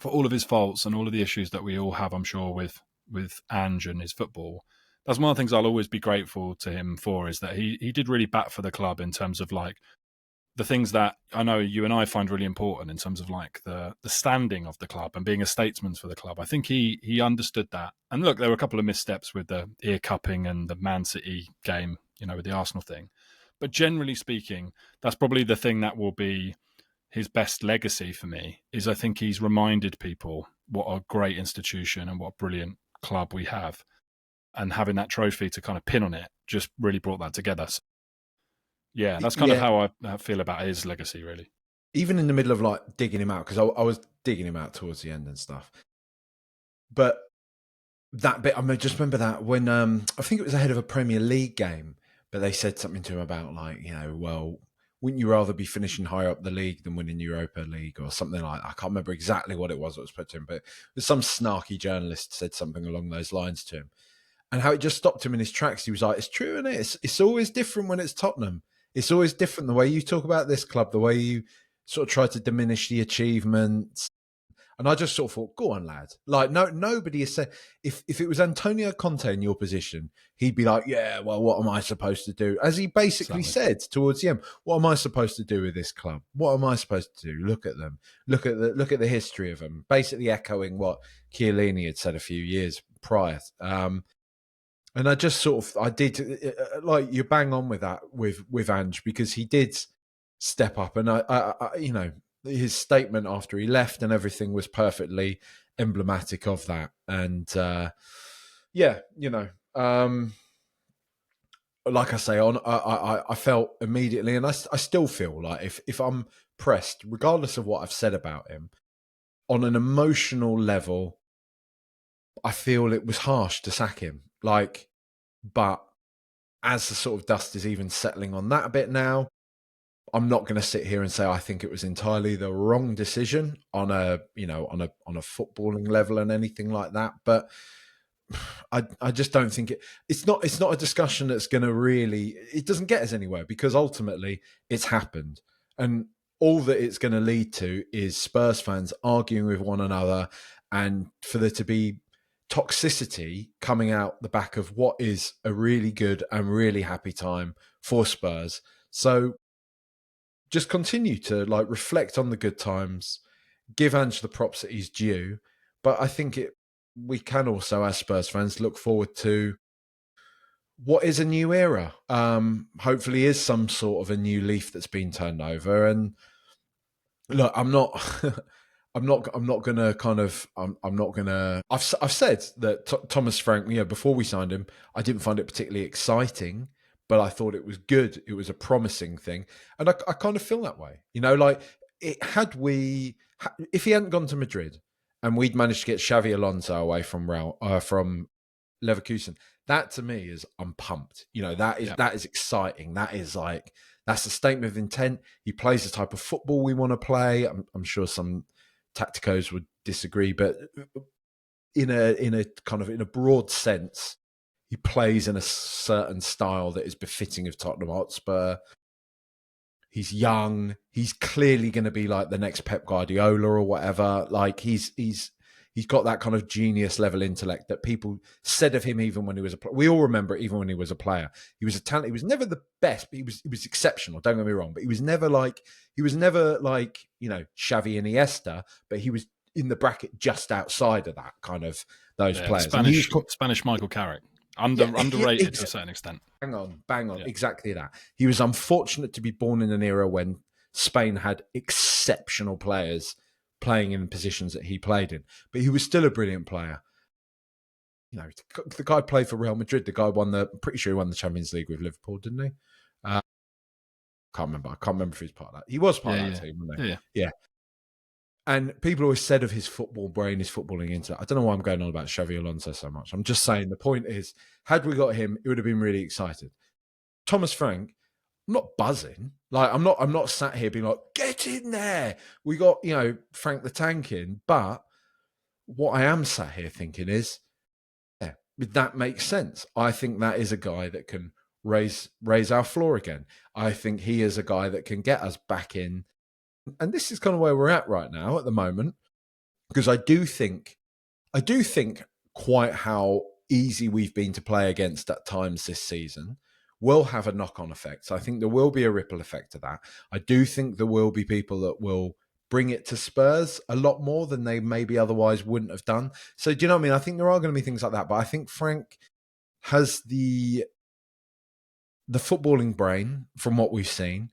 for all of his faults and all of the issues that we all have, I'm sure, with Ange and his football, that's one of the things I'll always be grateful to him for, is that he did really bat for the club in terms of like the things that I know you and I find really important in terms of like the standing of the club and being a statesman for the club. I think he understood that. And look, there were a couple of missteps with the ear cupping and the Man City game, with the Arsenal thing. But generally speaking, that's probably the thing that will be his best legacy for me, is I think he's reminded people what a great institution and what a brilliant club we have. And having that trophy to kind of pin on it just really brought that together. So, yeah, that's kind of how I feel about his legacy, really.
Even in the middle of like digging him out, because I was digging him out towards the end and stuff. But that bit, I just remember that when I think it was ahead of a Premier League game, but they said something to him about like, well, wouldn't you rather be finishing higher up the league than winning Europa League or something like that? I can't remember exactly what it was that was put to him, but some snarky journalist said something along those lines to him. And how it just stopped him in his tracks. He was like, it's true, isn't it? It's always different when it's Tottenham. It's always different the way you talk about this club, the way you sort of try to diminish the achievements. And I just sort of thought, go on, lad. Like, nobody is saying, if it was Antonio Conte in your position, he'd be like, yeah, well, what am I supposed to do? As he basically said towards the end, what am I supposed to do with this club? What am I supposed to do? Look at them. Look at the history of them. Basically echoing what Chiellini had said a few years prior. And I just I did, like, you bang on with that with Ange, because he did step up, and I his statement after he left and everything was perfectly emblematic of that. And like I say, I felt immediately, and I still feel like if I'm pressed, regardless of what I've said about him, on an emotional level, I feel it was harsh to sack him. Like, but as the sort of dust is even settling on that a bit now, I'm not going to sit here and say I think it was entirely the wrong decision on a footballing level and anything like that. But I just don't think it's not a discussion that's going to really, it doesn't get us anywhere, because ultimately it's happened, and all that it's going to lead to is Spurs fans arguing with one another, and for there to be toxicity coming out the back of what is a really good and really happy time for Spurs. So just continue to reflect on the good times, give Ange the props that he's due. But I think we can also, as Spurs fans, look forward to what is a new era. Hopefully is some sort of a new leaf that's been turned over. And look, I'm not gonna I've said that Thomas Frank, before we signed him, I didn't find it particularly exciting, but I thought it was good. It was a promising thing. And I kind of feel that way, if he hadn't gone to Madrid and we'd managed to get Xavi Alonso away from Leverkusen, that to me is, I'm pumped. That is exciting. That's a statement of intent. He plays the type of football we want to play. I'm sure some tacticos would disagree, but in a broad sense, he plays in a certain style that is befitting of Tottenham Hotspur. He's young. He's clearly going to be like the next Pep Guardiola or whatever. He's got that kind of genius level intellect that people said of him even when he was a player. We all remember it, even when he was a player. He was a talent. He was never the best, but he was exceptional. Don't get me wrong. But he was never like Xavi and Iniesta, but he was in the bracket just outside of that kind of those players.
Spanish Michael Carrick. Underrated to a certain extent.
Bang on.
Yeah.
Exactly that. He was unfortunate to be born in an era when Spain had exceptional players playing in positions that he played in, but he was still a brilliant player. The guy played for Real Madrid. The guy pretty sure he won the Champions League with Liverpool, didn't he? I can't remember if he was part of that. He was part of that team, wasn't he? Yeah. And people always said of his football brain, his footballing intellect. I don't know why I'm going on about Xavi Alonso so much. I'm just saying the point is, had we got him, it would have been really excited. Thomas Frank, I'm not buzzing. I'm not sat here being like, get in there. We got, Frank the Tank in. But what I am sat here thinking is, that makes sense. I think that is a guy that can raise our floor again. I think he is a guy that can get us back in. And this is kind of where we're at right now at the moment, because I do think quite how easy we've been to play against at times this season will have a knock-on effect. So I think there will be a ripple effect to that. I do think there will be people that will bring it to Spurs a lot more than they maybe otherwise wouldn't have done. So do you know what I mean? I think there are going to be things like that, but I think Frank has the footballing brain from what we've seen,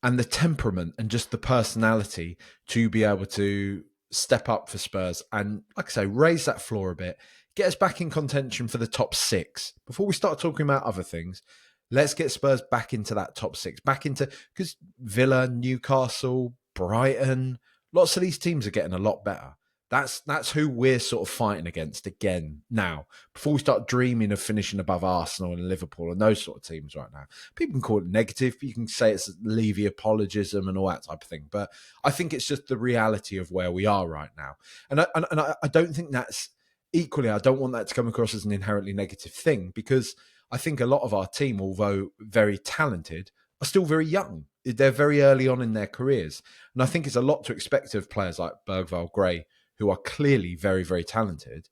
and the temperament and just the personality to be able to step up for Spurs and, like I say, raise that floor a bit, get us back in contention for the top 6. Before we start talking about other things, let's get Spurs back into that top 6, because Villa, Newcastle, Brighton, lots of these teams are getting a lot better. That's who we're sort of fighting against again now. Before we start dreaming of finishing above Arsenal and Liverpool and those sort of teams right now. People can call it negative, you can say it's Levy apologism and all that type of thing. But I think it's just the reality of where we are right now. And I don't think that's equally, I don't want that to come across as an inherently negative thing, because I think a lot of our team, although very talented, are still very young. They're very early on in their careers. And I think it's a lot to expect of players like Bergvall, Gray, who are clearly very, very talented,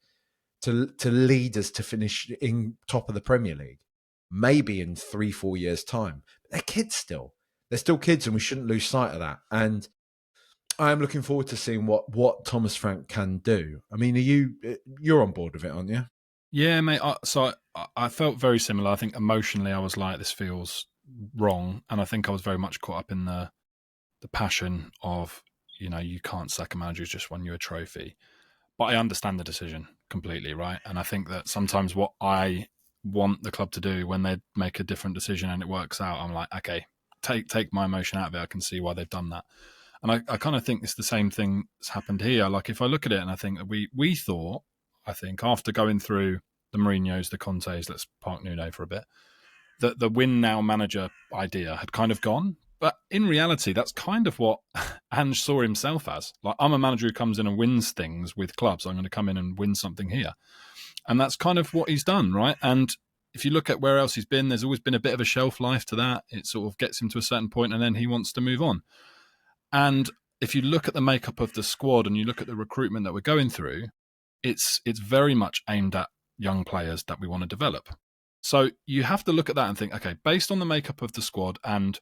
to lead us to finish in top of the Premier League, maybe in 3-4 years' time. But they're kids still. They're still kids, and we shouldn't lose sight of that. And I am looking forward to seeing what Thomas Frank can do. I mean, you're on board with it, aren't you?
Yeah, mate. I felt very similar. I think emotionally I was like, this feels wrong. And I think I was very much caught up in the passion of, you can't sack a manager who's just won you a trophy. But I understand the decision completely, right? And I think that sometimes what I want the club to do when they make a different decision and it works out, I'm like, okay, take my emotion out of it. I can see why they've done that. And I kind of think it's the same thing that's happened here. Like, if I look at it and I think that we thought, I think, after going through the Mourinho's, the Contes, let's park Nuno for a bit, that the win now manager idea had kind of gone. But in reality, that's kind of what Ange saw himself as. Like, I'm a manager who comes in and wins things with clubs. I'm going to come in and win something here. And that's kind of what he's done, right? And if you look at where else he's been, there's always been a bit of a shelf life to that. It sort of gets him to a certain point and then he wants to move on. And if you look at the makeup of the squad and you look at the recruitment that we're going through, it's very much aimed at young players that we want to develop. So you have to look at that and think, okay, based on the makeup of the squad, and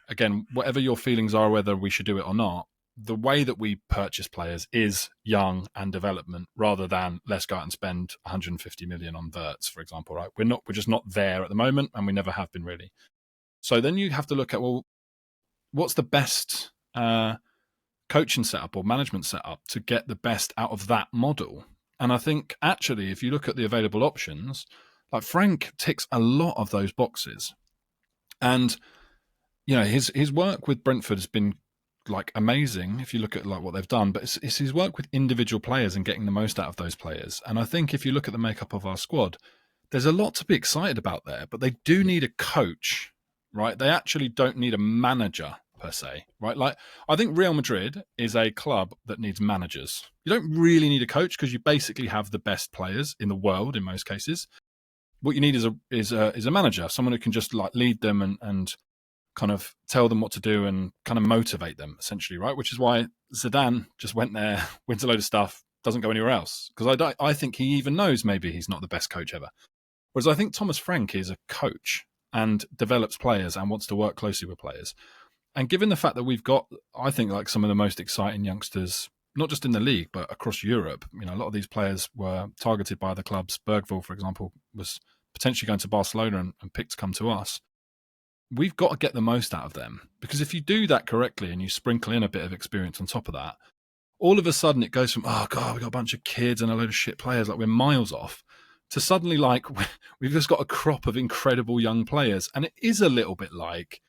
again, whatever your feelings are, whether we should do it or not, the way that we purchase players is young and development rather than let's go out and spend 150 million on Wirtz, for example, right? We're just not there at the moment and we never have been really. So then you have to look at, well, what's the best coaching setup or management setup to get the best out of that model? And I think actually, if you look at the available options, like Frank ticks a lot of those boxes. And, you know, his work with Brentford has been like amazing if you look at like what they've done, but it's his work with individual players and getting the most out of those players. And I think if you look at the makeup of our squad, there's a lot to be excited about there, but they do need a coach, right? They actually don't need a manager per se, right? Like I think Real Madrid is a club that needs managers. You don't really need a coach because you basically have the best players in the world in most cases. What you need is a manager, someone who can just like lead them and kind of tell them what to do and kind of motivate them essentially, right? Which is why Zidane just went there, wins a load of stuff, doesn't go anywhere else. Because I think he even knows maybe he's not the best coach ever. Whereas I think Thomas Frank is a coach and develops players and wants to work closely with players. And given the fact that we've got, I think, like some of the most exciting youngsters, not just in the league, but across Europe, you know, a lot of these players were targeted by other clubs. Bergvall, for example, was potentially going to Barcelona and picked to come to us. We've got to get the most out of them, because if you do that correctly and you sprinkle in a bit of experience on top of that, all of a sudden it goes from, oh God, we've got a bunch of kids and a load of shit players, like we're miles off, to suddenly like we've just got a crop of incredible young players. And it is a little bit like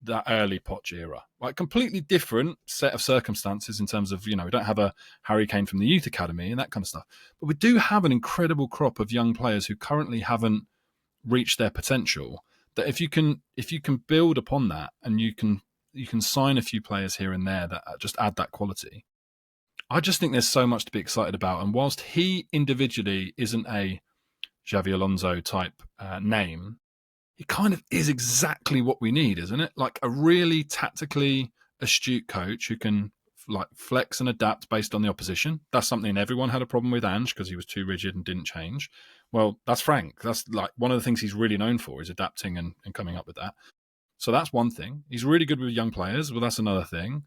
that early Poch era, like completely different set of circumstances in terms of, you know, we don't have a Harry Kane from the youth academy and that kind of stuff, but we do have an incredible crop of young players who currently haven't reached their potential. That if you can build upon that and you can sign a few players here and there that just add that quality, I just think there's so much to be excited about. And whilst he individually isn't a Xavi Alonso type name, he kind of is exactly what we need, isn't it? Like a really tactically astute coach who can like flex and adapt based on the opposition. That's something everyone had a problem with Ange because he was too rigid and didn't change. Well, that's Frank. That's like one of the things he's really known for is adapting and coming up with that. So that's one thing. He's really good with young players. Well, that's another thing.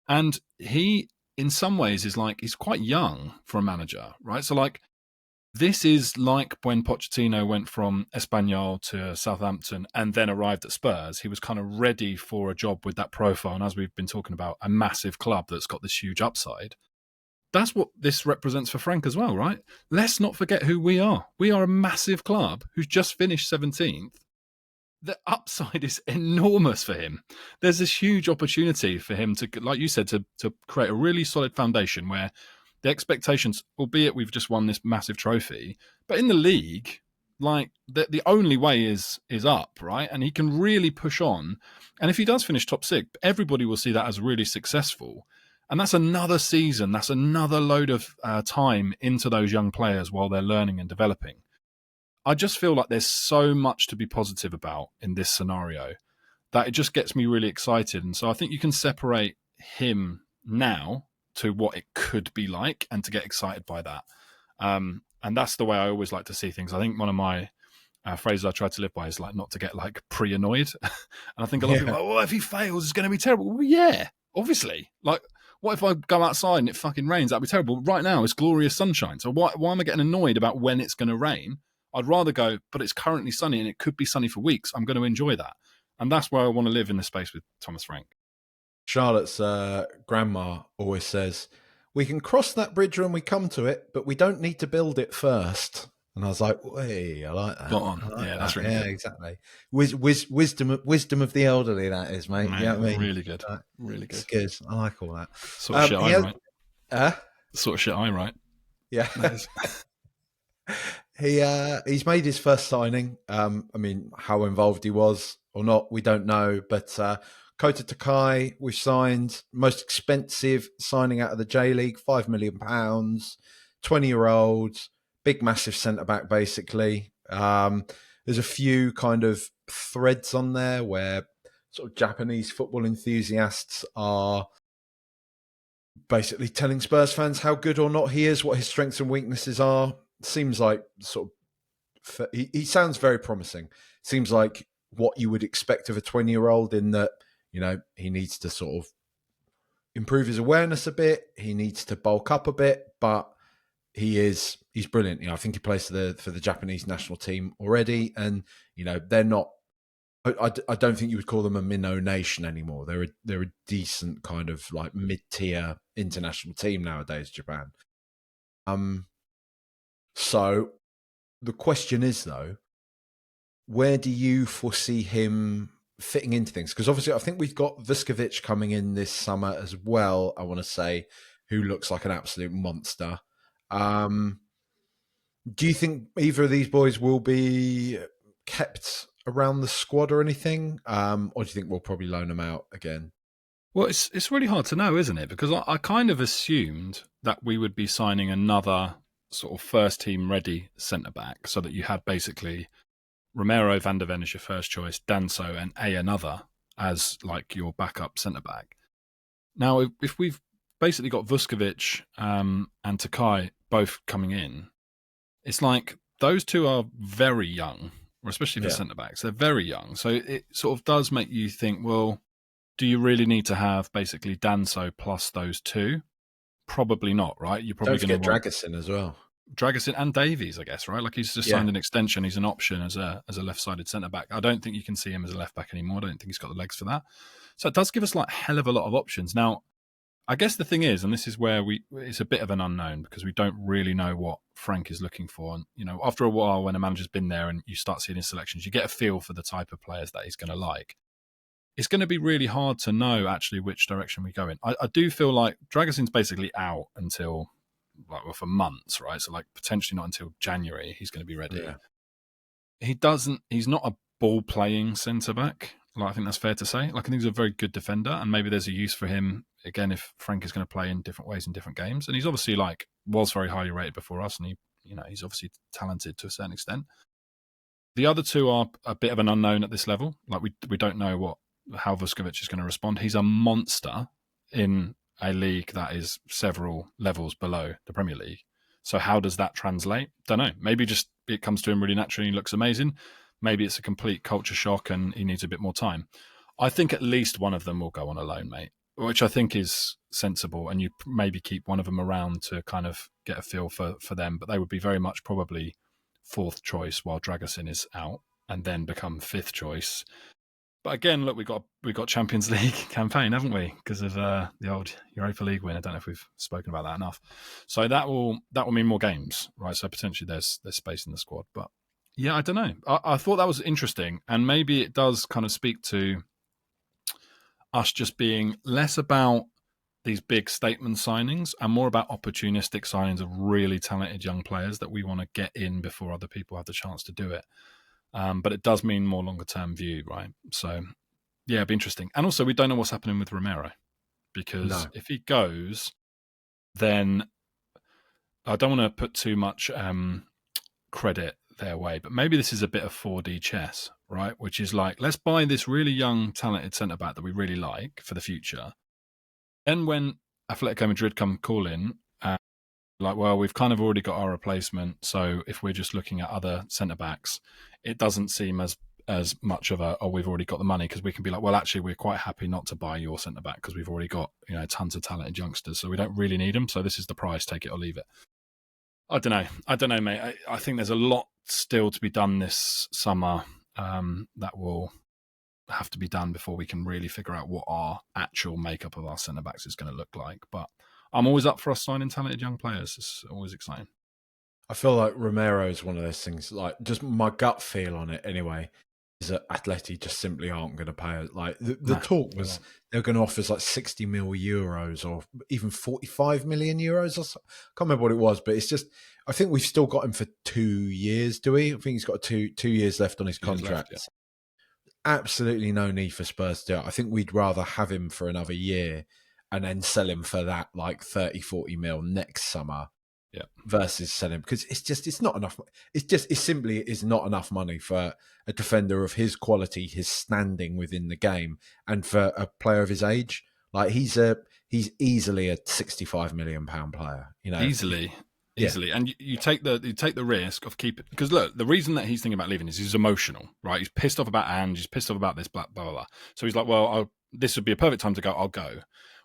And he, in some ways, is like, he's quite young for a manager, right? So like, this is like when Pochettino went from Espanyol to Southampton and then arrived at Spurs. He was kind of ready for a job with that profile. And as we've been talking about, a massive club that's got this huge upside. That's what this represents for Frank as well, right? Let's not forget who we are. We are a massive club who's just finished 17th. The upside is enormous for him. There's this huge opportunity for him to, like you said, to create a really solid foundation where the expectations, albeit we've just won this massive trophy, but in the league, like the only way is up, right? And he can really push on. And if he does finish top six, everybody will see that as really successful. And that's another season. That's another load of time into those young players while they're learning and developing. I just feel like there's so much to be positive about in this scenario that it just gets me really excited. And so I think you can separate him now to what it could be like and to get excited by that. And that's the way I always like to see things. I think one of my phrases I try to live by is like not to get like pre-annoyed. And I think a lot of people are like, well, if he fails, it's going to be terrible. Well, yeah, obviously. Like, what if I go outside and it fucking rains? That'd be terrible. Right now, it's glorious sunshine. So why am I getting annoyed about when it's going to rain? I'd rather go, but it's currently sunny and it could be sunny for weeks. I'm going to enjoy that. And that's where I want to live in this space with Thomas Frank.
Charlotte's grandma always says, we can cross that bridge when we come to it, but we don't need to build it first. And I was like, hey, I like that.
Spot on.
Like
yeah, that's really
good. Exactly. Wisdom of the elderly, that is, mate. You know what I mean?
Really good. Really good.
It's good. I like all that.
Sort of shit I write. Sort of shit I write.
Yeah. He's made his first signing. I mean, how involved he was or not, we don't know. But Kota Takai, we've signed. Most expensive signing out of the J League, £5 million. 20-year-old. big, massive centre back, basically. There's a few kind of threads on there where sort of Japanese football enthusiasts are basically telling Spurs fans how good or not he is, what his strengths and weaknesses are. Seems like he sounds very promising. Seems like what you would expect of a 20-year-old in that, he needs to sort of improve his awareness a bit. He needs to bulk up a bit, but he's brilliant. I think he plays for the Japanese national team already, and they're not. I don't think you would call them a minnow nation anymore. They're a decent kind of like mid-tier international team nowadays, Japan. So the question is though, where do you foresee him fitting into things? Because obviously I think we've got Vuskovic coming in this summer as well, I want to say, who looks like an absolute monster. Do you think either of these boys will be kept around the squad or anything? Or do you think we'll probably loan them out again?
Well, it's really hard to know, isn't it? Because I kind of assumed that we would be signing another sort of first team ready centre back, so that you had basically Romero van der Ven as your first choice, Danso and another as like your backup centre back. Now, if we've basically got Vuskovic and Takai both coming in, it's like those two are very young, or especially for centre backs. They're very young. So it sort of does make you think, well, do you really need to have basically Danso plus those two? Probably not, right? You're probably
going to get Dragusin as well.
Dragusin and Davies, I guess, right? Like he's just signed an extension. He's an option as a left-sided centre-back. I don't think you can see him as a left-back anymore. I don't think he's got the legs for that. So it does give us like a hell of a lot of options. Now, I guess the thing is, and this is where it's a bit of an unknown because we don't really know what Frank is looking for. And, after a while when a manager's been there and you start seeing his selections, you get a feel for the type of players that he's going to like. It's going to be really hard to know actually which direction we go in. I do feel like Dragusin's basically out until for months, right? So like potentially not until January he's going to be ready. Yeah. He's not a ball playing centre back. Like I think that's fair to say. Like I think he's a very good defender, and maybe there's a use for him again if Frank is going to play in different ways in different games. And he's obviously was very highly rated before us, and he's obviously talented to a certain extent. The other two are a bit of an unknown at this level. Like we don't know how Vuskovic is going to respond. He's a monster in a league that is several levels below the Premier League. So how does that translate? Don't know. Maybe just it comes to him really naturally and he looks amazing. Maybe it's a complete culture shock and he needs a bit more time. I think at least one of them will go on a loan, mate, which I think is sensible. And you maybe keep one of them around to kind of get a feel for them. But they would be very much probably fourth choice while Dragusin is out and then become fifth choice. But again, look, we got Champions League campaign, haven't we? Because of the old Europa League win. I don't know if we've spoken about that enough. So that will mean more games, right? So potentially there's space in the squad. But yeah, I don't know. I thought that was interesting, and maybe it does kind of speak to us just being less about these big statement signings and more about opportunistic signings of really talented young players that we want to get in before other people have the chance to do it. But it does mean more longer-term view, right? So, yeah, it'd be interesting. And also, we don't know what's happening with Romero because if he goes, then I don't want to put too much credit their way, but maybe this is a bit of 4D chess, right? Which is like, let's buy this really young, talented centre-back that we really like for the future. And when Atletico Madrid come calling, well, we've kind of already got our replacement. So if we're just looking at other centre-backs, it doesn't seem as much of we've already got the money, because we can be like, well, actually, we're quite happy not to buy your centre-back because we've already got tons of talented youngsters. So we don't really need them. So this is the price, take it or leave it. I don't know, mate. I think there's a lot still to be done this summer that will have to be done before we can really figure out what our actual makeup of our centre-backs is going to look like. But I'm always up for us signing talented young players. It's always exciting.
I feel like Romero is one of those things, like just my gut feel on it anyway, is that Atleti just simply aren't going to pay us. Like the talk was they're going to offer us like 60 million euros or even 45 million euros. I can't remember what it was, but it's just, I think we've still got him for 2 years, do we? I think he's got two years left on his contract. Left, yeah. Absolutely no need for Spurs to do it. I think we'd rather have him for another year and then sell him for that like 30, 40 mil next summer
Yeah.
versus selling, because it's not enough. It simply is not enough money for a defender of his quality, his standing within the game, and for a player of his age. Like he's easily a £65 million player. You know,
Easily.
yeah,
Easily, and you take the risk of keeping, because look, the reason that he's thinking about leaving is he's emotional, right? He's pissed off about Ange, he's pissed off about this, blah blah blah. So he's like, well, this would be a perfect time to go. I'll go.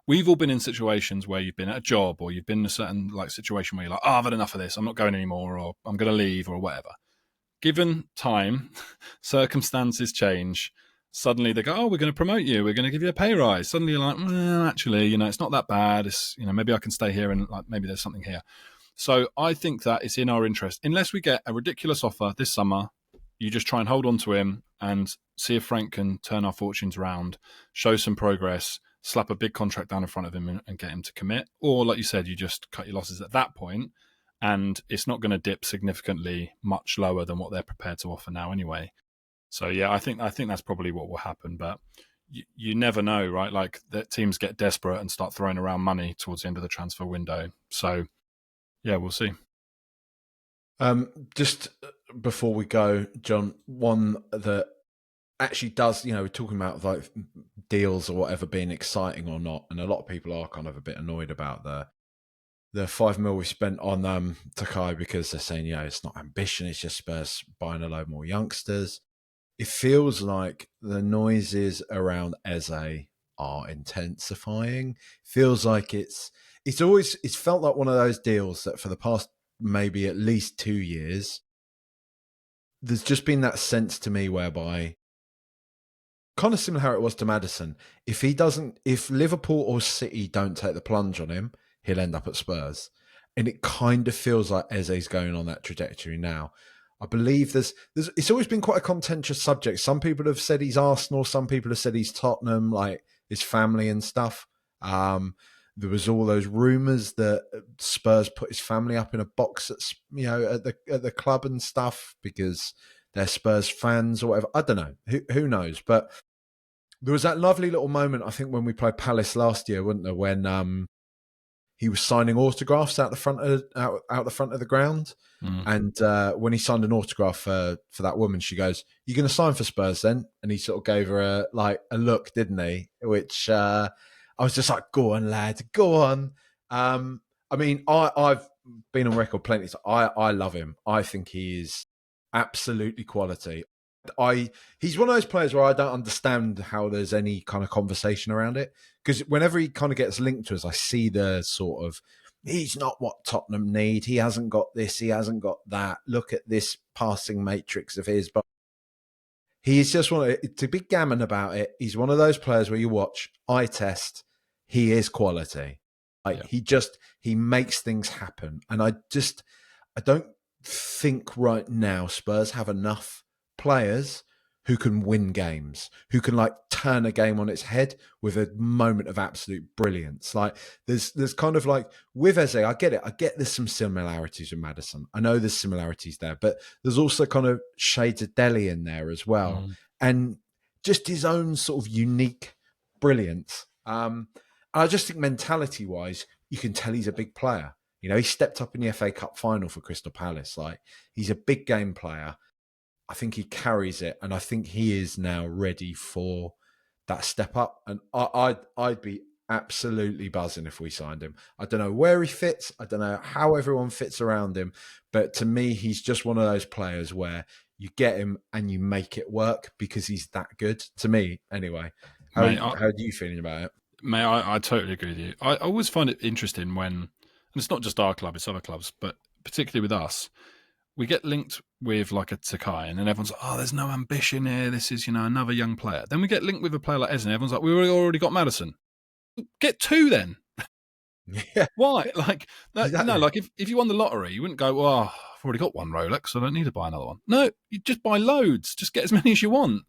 We've all been in situations where you've been at a job or you've been in a certain like situation where you're like, oh, I've had enough of this, I'm not going anymore, or I'm going to leave, or whatever. Given time, circumstances change. Suddenly they go, oh, we're going to promote you, we're going to give you a pay rise. Suddenly you're like, well, actually, it's not that bad. It's, maybe I can stay here and like maybe there's something here. So I think that it's in our interest, unless we get a ridiculous offer this summer, you just try and hold on to him and see if Frank can turn our fortunes around, show some progress, slap a big contract down in front of him and get him to commit. Or like you said, you just cut your losses at that point, and it's not going to dip significantly much lower than what they're prepared to offer now anyway. So yeah, I think that's probably what will happen, but you never know, right? Like that teams get desperate and start throwing around money towards the end of the transfer window. So yeah, we'll see.
Just before we go, John, one that actually does, we're talking about like deals or whatever being exciting or not, and a lot of people are kind of a bit annoyed about the 5 mil we spent on Takai, because they're saying, it's not ambition, it's just Spurs buying a load more youngsters. It feels like the noises around Eze are intensifying. Feels like it's felt like one of those deals that for the past maybe at least 2 years, there's just been that sense to me whereby, kind of similar how it was to Maddison, if Liverpool or City don't take the plunge on him, he'll end up at Spurs. And it kind of feels like Eze's going on that trajectory now. I believe it's always been quite a contentious subject. Some people have said he's Arsenal, some people have said he's Tottenham, like his family and stuff. There was all those rumours that Spurs put his family up in a box at the club and stuff because they're Spurs fans or whatever. I don't know. Who knows? But there was that lovely little moment, I think, when we played Palace last year, wasn't there? When he was signing autographs out the front of the ground. And when he signed an autograph for that woman, she goes, "You going to sign for Spurs then?" And he sort of gave her a look, didn't he? Which I was just like, "Go on, lad, go on." I mean, I've been on record plenty. I love him. I think he is absolutely quality. He's one of those players where I don't understand how there's any kind of conversation around it, because whenever he kind of gets linked to us, I see the sort of, he's not what Tottenham need. He hasn't got this. He hasn't got that. Look at this passing matrix of his. But he's just to be gammon about it. He's one of those players where you watch, eye test, he is quality. He makes things happen. And I don't think right now Spurs have enough players who can win games, who can turn a game on its head with a moment of absolute brilliance. Like there's kind of like with Eze, I get it. I get there's some similarities with Maddison. I know there's similarities there, but there's also kind of shades of Dele in there as well. And just his own sort of unique brilliance. I just think mentality wise, you can tell he's a big player. He stepped up in the FA Cup final for Crystal Palace. Like he's a big game player. I think he carries it, and I think he is now ready for that step up. And I'd be absolutely buzzing if we signed him. I don't know where he fits. I don't know how everyone fits around him. But to me, he's just one of those players where you get him and you make it work because he's that good. To me, anyway. How are you feeling about it?
Mate, I totally agree with you. I always find it interesting when, and it's not just our club, it's other clubs, but particularly with us, we get linked with like a Takai, and then everyone's like, "Oh, there's no ambition here. This is, another young player." Then we get linked with a player like Eze, and everyone's like, "We already got Maddison. Get two then."
Yeah.
Why? Like,
exactly.
no, like if you won the lottery, you wouldn't go, "Oh, I've already got one Rolex, so I don't need to buy another one." No, you just buy loads. Just get as many as you want.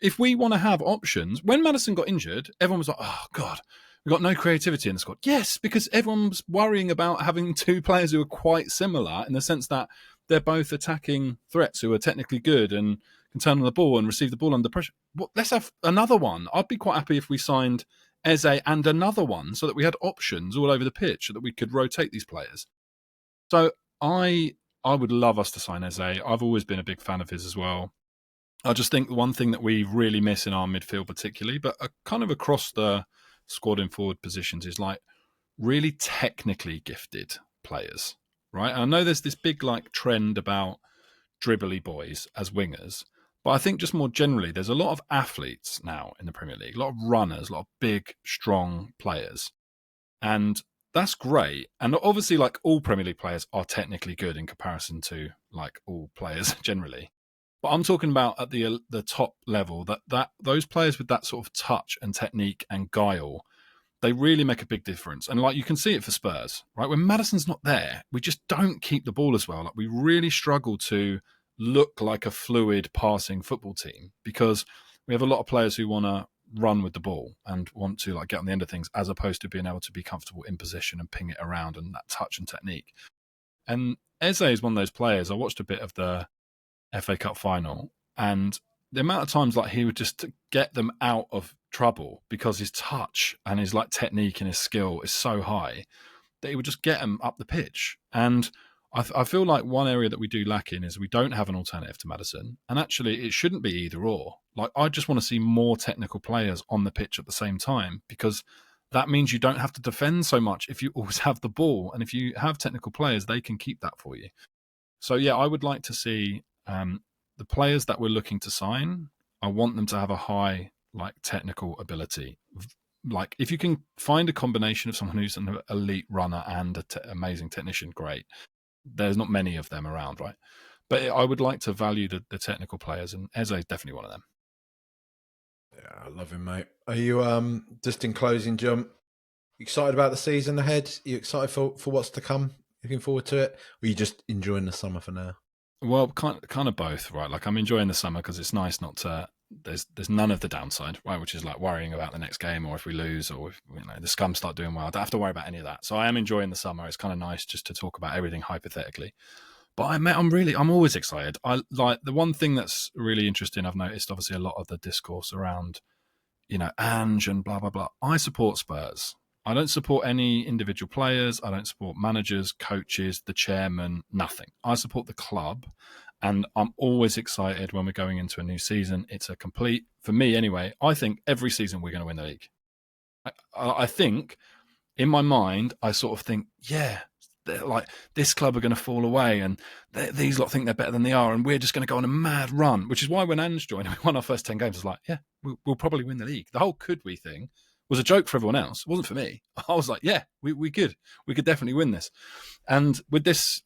If we want to have options, when Maddison got injured, everyone was like, "Oh God, we've got no creativity in the squad." Yes, because everyone's worrying about having two players who are quite similar in the sense that they're both attacking threats who are technically good and can turn on the ball and receive the ball under pressure. Well, let's have another one. I'd be quite happy if we signed Eze and another one so that we had options all over the pitch so that we could rotate these players. So I would love us to sign Eze. I've always been a big fan of his as well. I just think the one thing that we really miss in our midfield particularly, but kind of across the squad in forward positions, is like really technically gifted players, right? And I know there's this big like trend about dribbly boys as wingers, but I think just more generally, there's a lot of athletes now in the Premier League, a lot of runners, a lot of big, strong players. And that's great. And obviously, like all Premier League players are technically good in comparison to like all players generally. But I'm talking about at the top level that those players with that sort of touch and technique and guile, they really make a big difference. And like you can see it for Spurs, right? When Maddison's not there, we just don't keep the ball as well. Like we really struggle to look like a fluid passing football team because we have a lot of players who want to run with the ball and want to like get on the end of things as opposed to being able to be comfortable in position and ping it around and that touch and technique. And Eze is one of those players. I watched a bit of the FA Cup final and the amount of times like he would just get them out of trouble because his touch and his like technique and his skill is so high that he would just get them up the pitch. And I feel like one area that we do lack in is we don't have an alternative to Maddison. And actually, it shouldn't be either or. Like, I just want to see more technical players on the pitch at the same time because that means you don't have to defend so much if you always have the ball. And if you have technical players, they can keep that for you. So, yeah, I would like to see the players that we're looking to sign. I want them to have a high, like, technical ability. Like, if you can find a combination of someone who's an elite runner and an amazing technician, great. There's not many of them around, right? But I would like to value the technical players, and Eze is definitely one of them.
Yeah, I love him, mate. Are you just in closing, Jon? Excited about the season ahead? Are you excited for what's to come? Looking forward to it? Or are you just enjoying the summer for now?
Well, kind of both, right? Like I'm enjoying the summer because it's nice not to. There's none of the downside, right? Which is like worrying about the next game or if we lose or if the scum start doing well. I don't have to worry about any of that. So I am enjoying the summer. It's kind of nice just to talk about everything hypothetically. But I'm always excited. I like the one thing that's really interesting. I've noticed obviously a lot of the discourse around, Ange and blah blah blah. I support Spurs. I don't support any individual players. I don't support managers, coaches, the chairman, nothing. I support the club. And I'm always excited when we're going into a new season. It's a complete, for me anyway, I think every season we're going to win the league. I think in my mind, I sort of think, yeah, like this club are going to fall away and these lot think they're better than they are and we're just going to go on a mad run, which is why when Ange joined and we won our first 10 games, I was like, yeah, we'll probably win the league. The whole could we thing was a joke for everyone else. It wasn't for me. I was like, yeah, we could definitely win this. And with this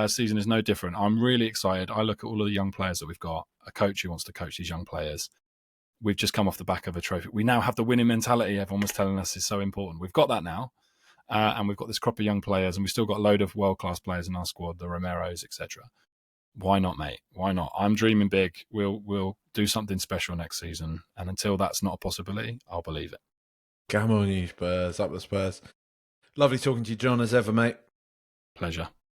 season is no different. I'm really excited. I look at all of the young players that we've got, a coach who wants to coach these young players. We've just come off the back of a trophy. We now have the winning mentality everyone was telling us is so important. We've got that now. And we've got this crop of young players, and we've still got a load of world-class players in our squad, the Romeros, etc. Why not, mate? Why not? I'm dreaming big. We'll do something special next season, and until that's not a possibility, I'll believe it.
Come on, you Spurs. Up the Spurs. Lovely talking to you, Jon, as ever, mate.
Pleasure.